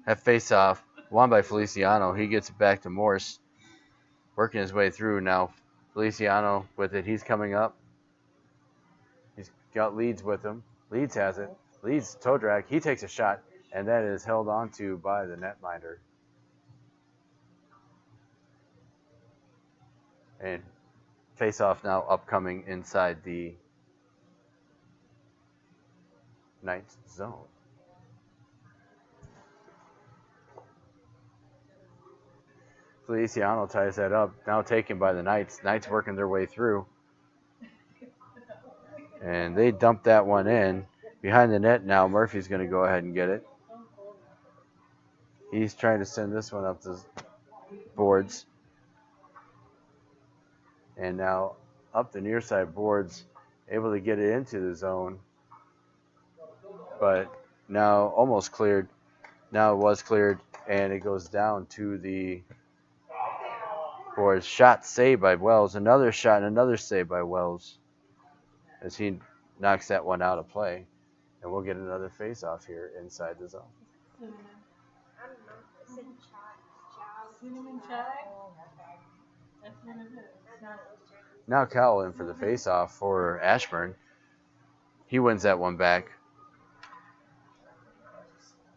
That face-off won by Feliciano. He gets it back to Morse. Working his way through now. Feliciano with it. He's coming up. He's got Leeds with him. Leeds has it. Leeds toe drag. He takes a shot, and that is held on to by the netminder. And face-off now upcoming inside the Knights zone. Feliciano ties that up. Now taken by the Knights. Knights working their way through. And they dump that one in. Behind the net now, Murphy's going to go ahead and get it. He's trying to send this one up the boards. And now up the near side boards, able to get it into the zone. But now almost cleared. Now it was cleared, and it goes down to the boards. Shot saved by Wells. Another shot and another save by Wells as he knocks that one out of play. And we'll get another face-off here inside the zone. Cinnamon chai? That's what it is. Now Cal in for the face-off for Ashburn. He wins that one back.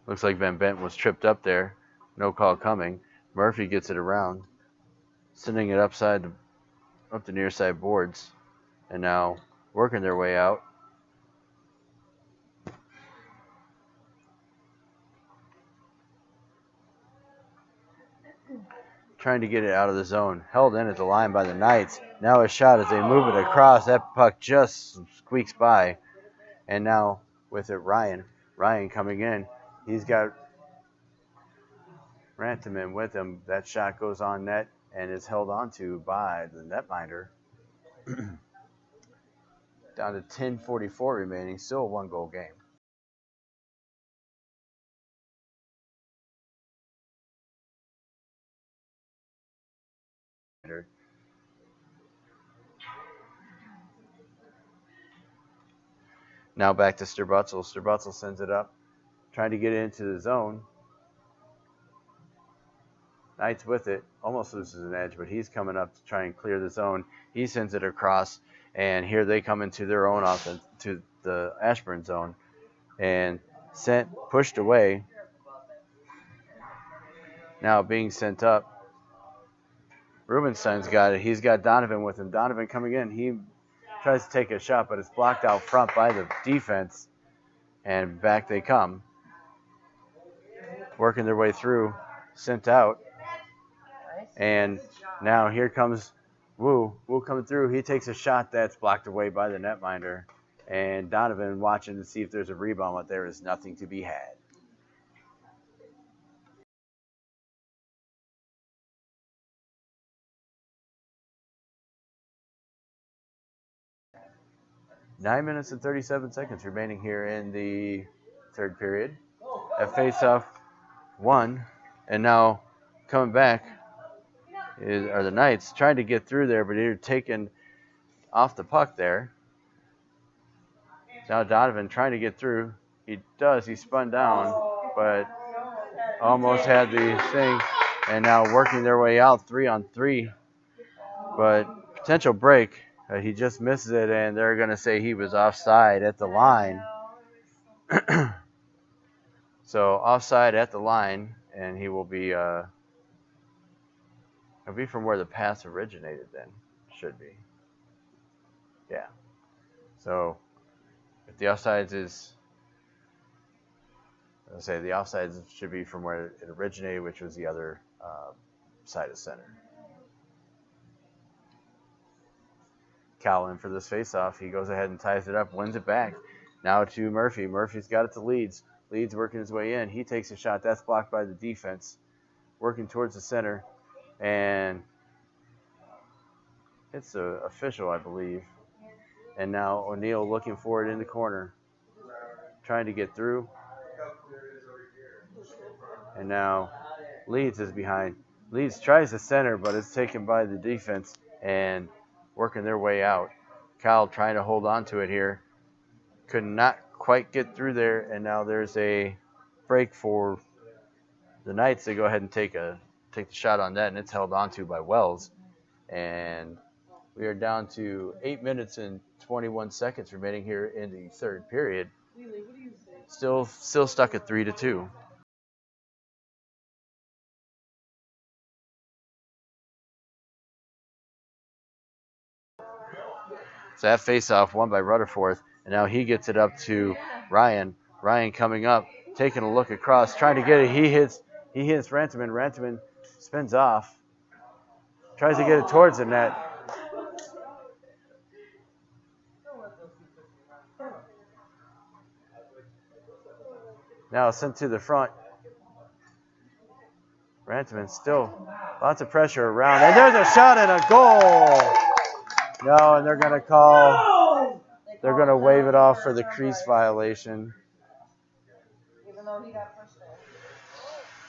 Looks like Van Bent was tripped up there. No call coming. Murphy gets it around, sending it up the near side boards, and now working their way out. Trying to get it out of the zone. Held in at the line by the Knights. Now a shot as they move it across. That puck just squeaks by. And now with it, Ryan. Ryan coming in. He's got Rantaman with him. That shot goes on net and is held onto by the netminder. Down to 10:44 remaining. Still a one-goal game. Now back to Sterbutzel. Sterbutzel sends it up, trying to get it into the zone. Knights with it, almost loses an edge, but he's coming up to try and clear the zone. He sends it across, and here they come into their own offense, to the Ashburn zone, and pushed away. Now being sent up. Rubenstein's got it. He's got Donovan with him. Donovan coming in. He tries to take a shot, but it's blocked out front by the defense, and back they come. Working their way through, sent out. And now here comes Wu. Wu coming through. He takes a shot that's blocked away by the netminder. And Donovan watching to see if there's a rebound, but there is nothing to be had. Nine minutes and 37 seconds remaining here in the third period. At face-off, one. And now coming back are the Knights, trying to get through there, but they're taken off the puck there. Now Donovan trying to get through. He does. He spun down, but almost had the thing. And now working their way out 3-on-3. But potential break. He just misses it, and they're going to say he was offside at the line. So offside at the line, and he will be it'll be from where the pass originated then. Should be. Yeah. So if the offsides is, I'll say the offsides should be from where it originated, which was the other side of center. Cal in for this faceoff. He goes ahead and ties it up, wins it back. Now to Murphy. Murphy's got it to Leeds. Leeds working his way in. He takes a shot. That's blocked by the defense. Working towards the center. And it's the official, I believe. And now O'Neal looking for it in the corner. Trying to get through. And now Leeds is behind. Leeds tries to center, but it's taken by the defense and working their way out. Kyle trying to hold on to it here. Could not quite get through there, and now there's a break for the Knights. They go ahead and take the shot on that, and it's held on to by Wells. And we are down to 8 minutes and 21 seconds remaining here in the third period. Still stuck at 3-2. So that face-off won by Rutherford, and now he gets it up to Ryan. Ryan coming up, taking a look across, trying to get it. He hits Rantaman. Rantaman spins off, tries to get it towards the net. Now sent to the front. Rantaman still lots of pressure around, and there's a shot and a goal. No, and they're going to wave it off for the crease violation. Even though he got pushed there.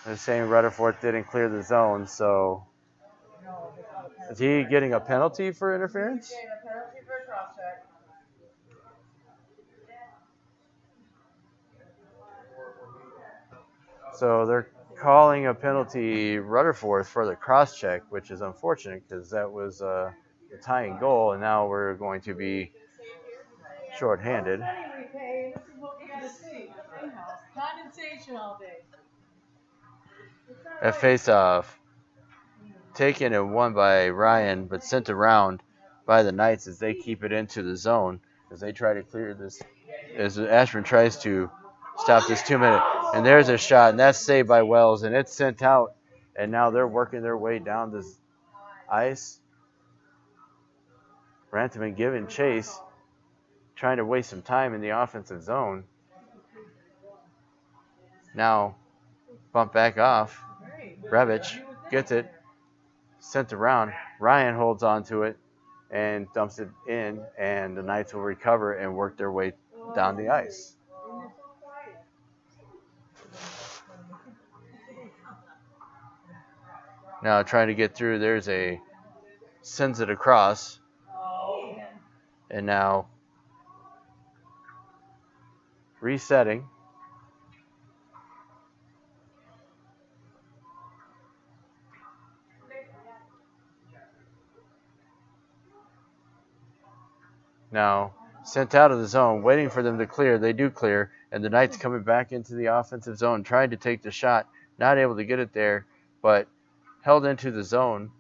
They're saying Rutherford didn't clear the zone, so is he getting a penalty for interference? He's getting a penalty for a cross check. So calling a penalty Rutherford for the cross check, which is unfortunate because that was the tying goal, and now we're going to be shorthanded. That face-off taken and won by Ryan, but sent around by the Knights as they keep it into the zone as they try to clear this, as Ashburn tries to stop this 2-minute. And there's a shot, and that's saved by Wells, and it's sent out. And now they're working their way down this ice. Rantaman giving chase, trying to waste some time in the offensive zone. Now, bump back off. Revich gets it, sent around. Ryan holds on to it and dumps it in, and the Knights will recover and work their way down the ice. Now trying to get through, there's a sends it across, and now resetting. Now sent out of the zone, waiting for them to clear. They do clear, and the Knights coming back into the offensive zone, trying to take the shot, not able to get it there, but held into the zone.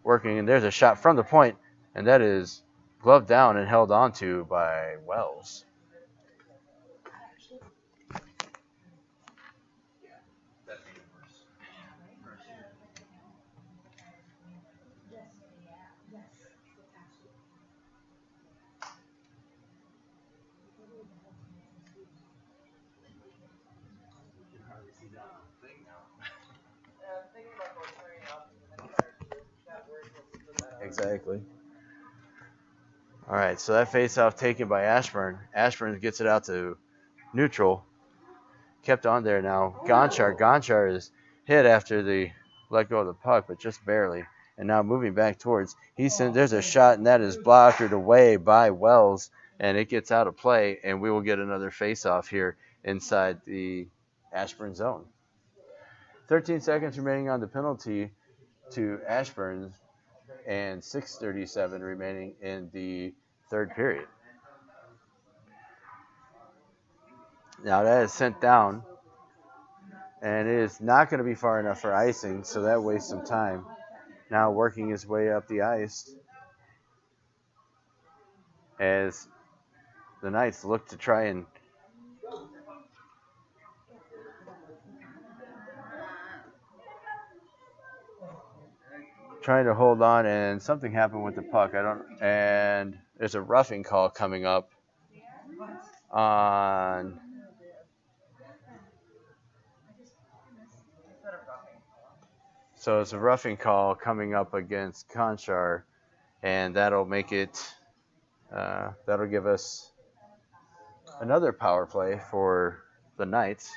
Working, and there's a shot from the point, and that is gloved down and held onto by Wells. Exactly. All right, so that face-off taken by Ashburn. Ashburn gets it out to neutral. Kept on there now. Gonchar is hit after the let go of the puck, but just barely. And now moving back towards. There's a shot, and that is blocked away by Wells, and it gets out of play, and we will get another face-off here inside the Ashburn zone. 13 seconds remaining on the penalty to Ashburn, and 6:37 remaining in the third period. Now that is sent down, and it is not going to be far enough for icing, so that wastes some time. Now working his way up the ice as the Knights look to try and trying to hold on, and something happened with the puck. And there's a roughing call coming up on so it's a roughing call coming up against Conchar, and that'll make it that'll give us another power play for the Knights.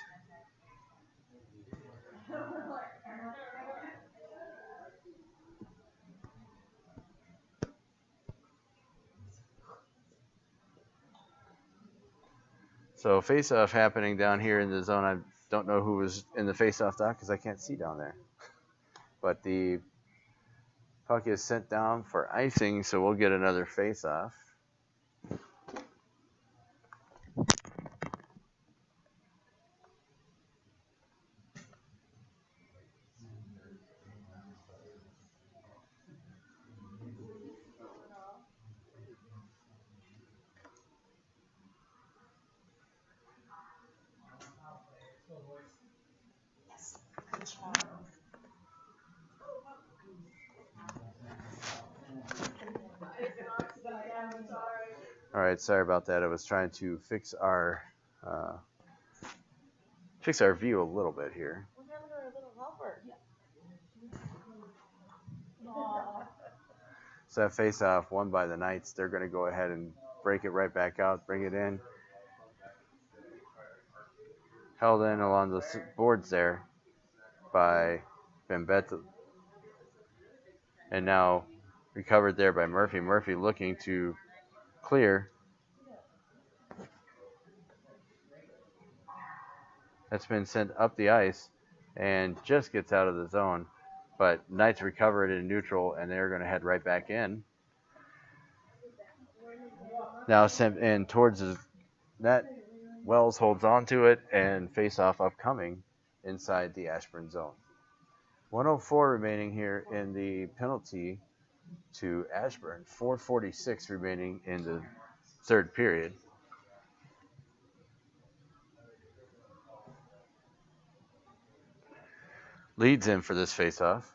So face-off happening down here in the zone. I don't know who was in the face-off dock because I can't see down there. But the puck is sent down for icing, so we'll get another face-off. All right, sorry about that. I was trying to fix our view a little bit here. So that face-off won by the Knights. They're going to go ahead and break it right back out, bring it in. Held in along the boards there by Bembetta. And now recovered there by Murphy. Murphy looking to clear. that's been sent up the ice and just gets out of the zone. But Knights recover it in neutral, and they're going to head right back in. Now sent in towards the net. Wells holds on to it, and face-off upcoming inside the Ashburn zone. 104 remaining here in the penalty to Ashburn. 4:46 remaining in the third period. Leads in for this face-off.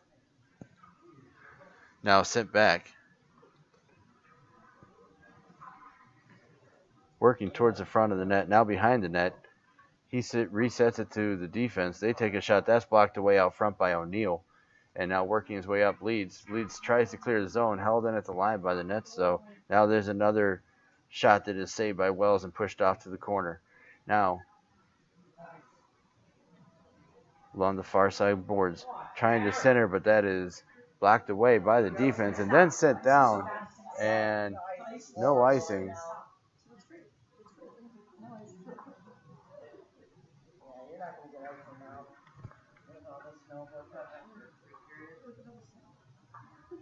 Now sent back. Working towards the front of the net. Now behind the net. He resets it to the defense. They take a shot. That's blocked away out front by O'Neill. And now working his way up, Leeds. Leeds tries to clear the zone. Held in at the line by the Nets, though. Now there's another shot that is saved by Wells and pushed off to the corner. Now, along the far side boards, trying to center, but that is blocked away by the defense and then sent down. And no icing.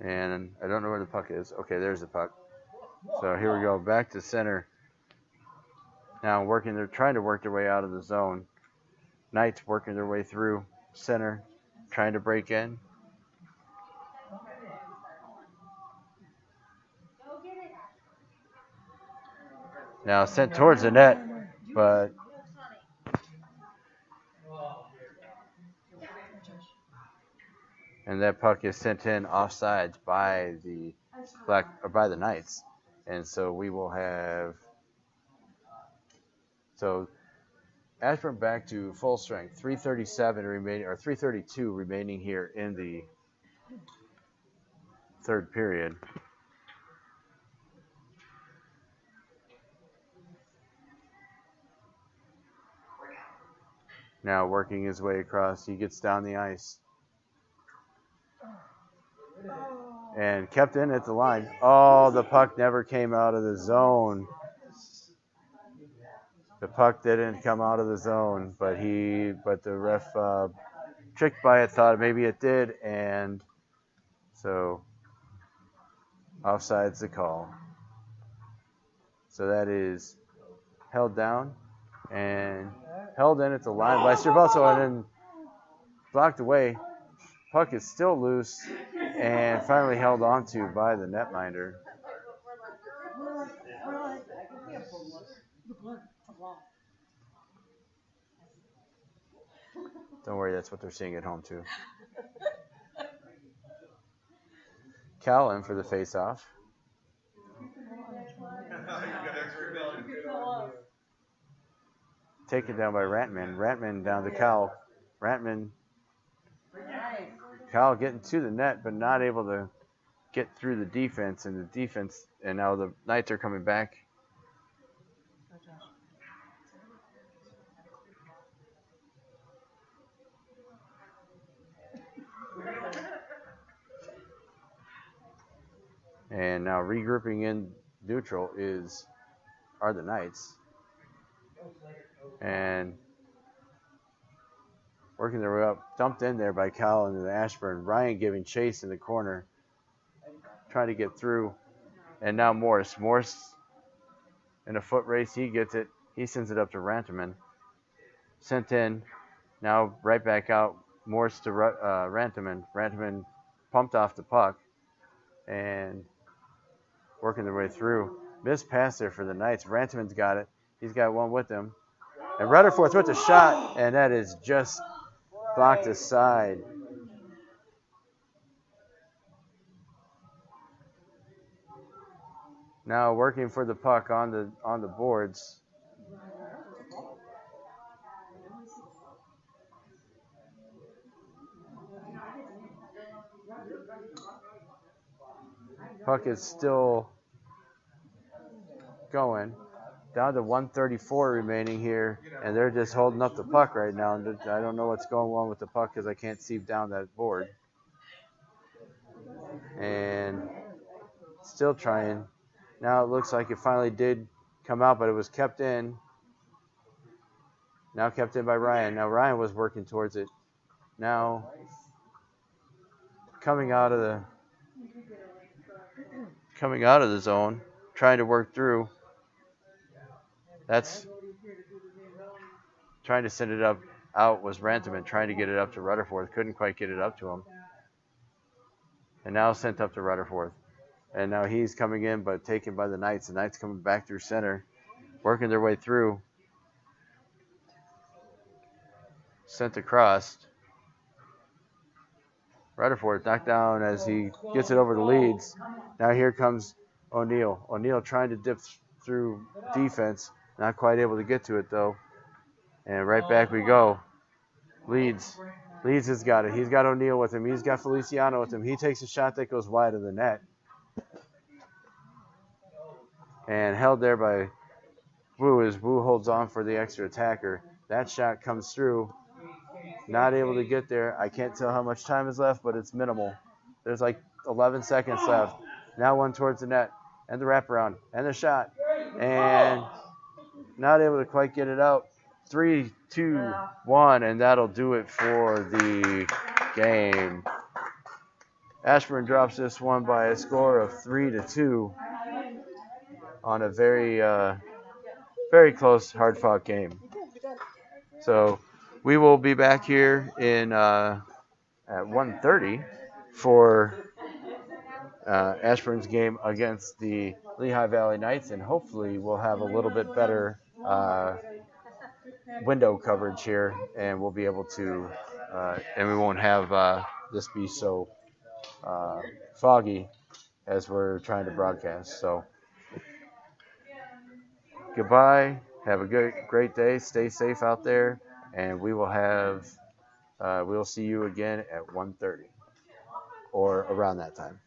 And I don't know where the puck is. Okay, there's the puck. So here we go, back to center. Now they're trying to work their way out of the zone. Knights working their way through center, trying to break in. Now sent towards the net, but and that puck is sent in offsides by the Knights, and so we will have Ashburn back to full strength. 3:37 remaining, or 3:32 remaining here in the third period. Now working his way across, he gets down the ice. And kept in at the line. Oh, the puck never came out of the zone. The puck didn't come out of the zone, but the ref tricked by it, thought maybe it did, and so offside's the call. So that is held down and held in at the line by Cervelso and then blocked away. Puck is still loose and finally held onto by the netminder. Don't worry, that's what they're seeing at home too. Cal in for the face-off. Taken down by Rantman. Rantman down to Cal. Cal getting to the net, but not able to get through the defense. And now the Knights are coming back. And now regrouping in neutral are the Knights. And working their way up, dumped in there by Cal into the Ashburn. Ryan giving chase in the corner, trying to get through. And now Morris. Morris in a foot race, he gets it. He sends it up to Rantaman. Sent in. Now right back out. Morris to Rantaman. Rantaman pumped off the puck and working their way through. Missed pass there for the Knights. Rantaman's got it. He's got one with him. And Rutherford's with the shot, and that is just blocked aside. Now working for the puck on the boards. Puck is still going. Down to 1:34 remaining here, and they're just holding up the puck right now. And I don't know what's going on with the puck because I can't see down that board. And still trying. Now it looks like it finally did come out, but it was kept in. Now kept in by Ryan. Now Ryan was working towards it. Now coming out of the zone, trying to work through. That's trying to send it out was Rantaman, trying to get it up to Rutherford. Couldn't quite get it up to him. And now sent up to Rutherford. And now he's coming in, but taken by the Knights. The Knights coming back through center, working their way through. Sent across. Rutherford knocked down as he gets it over to Leeds. Now here comes O'Neal. O'Neal trying to dip through defense. Not quite able to get to it, though. And right back we go. Leeds has got it. He's got O'Neal with him. He's got Feliciano with him. He takes a shot that goes wide of the net. And held there by Wu as Wu holds on for the extra attacker. That shot comes through. Not able to get there. I can't tell how much time is left, but it's minimal. There's like 11 seconds left. Now one towards the net. And the wraparound. And the shot. And not able to quite get it out. 3, 2, 1, and that'll do it for the game. Ashburn drops this one by a score of 3-2 on a very, very close, hard-fought game. So we will be back here in at 1:30 for Ashburn's game against the Lehigh Valley Knights, and hopefully we'll have a little bit better window coverage here, and we'll be able to, and we won't have this be so foggy as we're trying to broadcast. So goodbye, have a great day, stay safe out there, and we will have we'll see you again at 1:30 or around that time.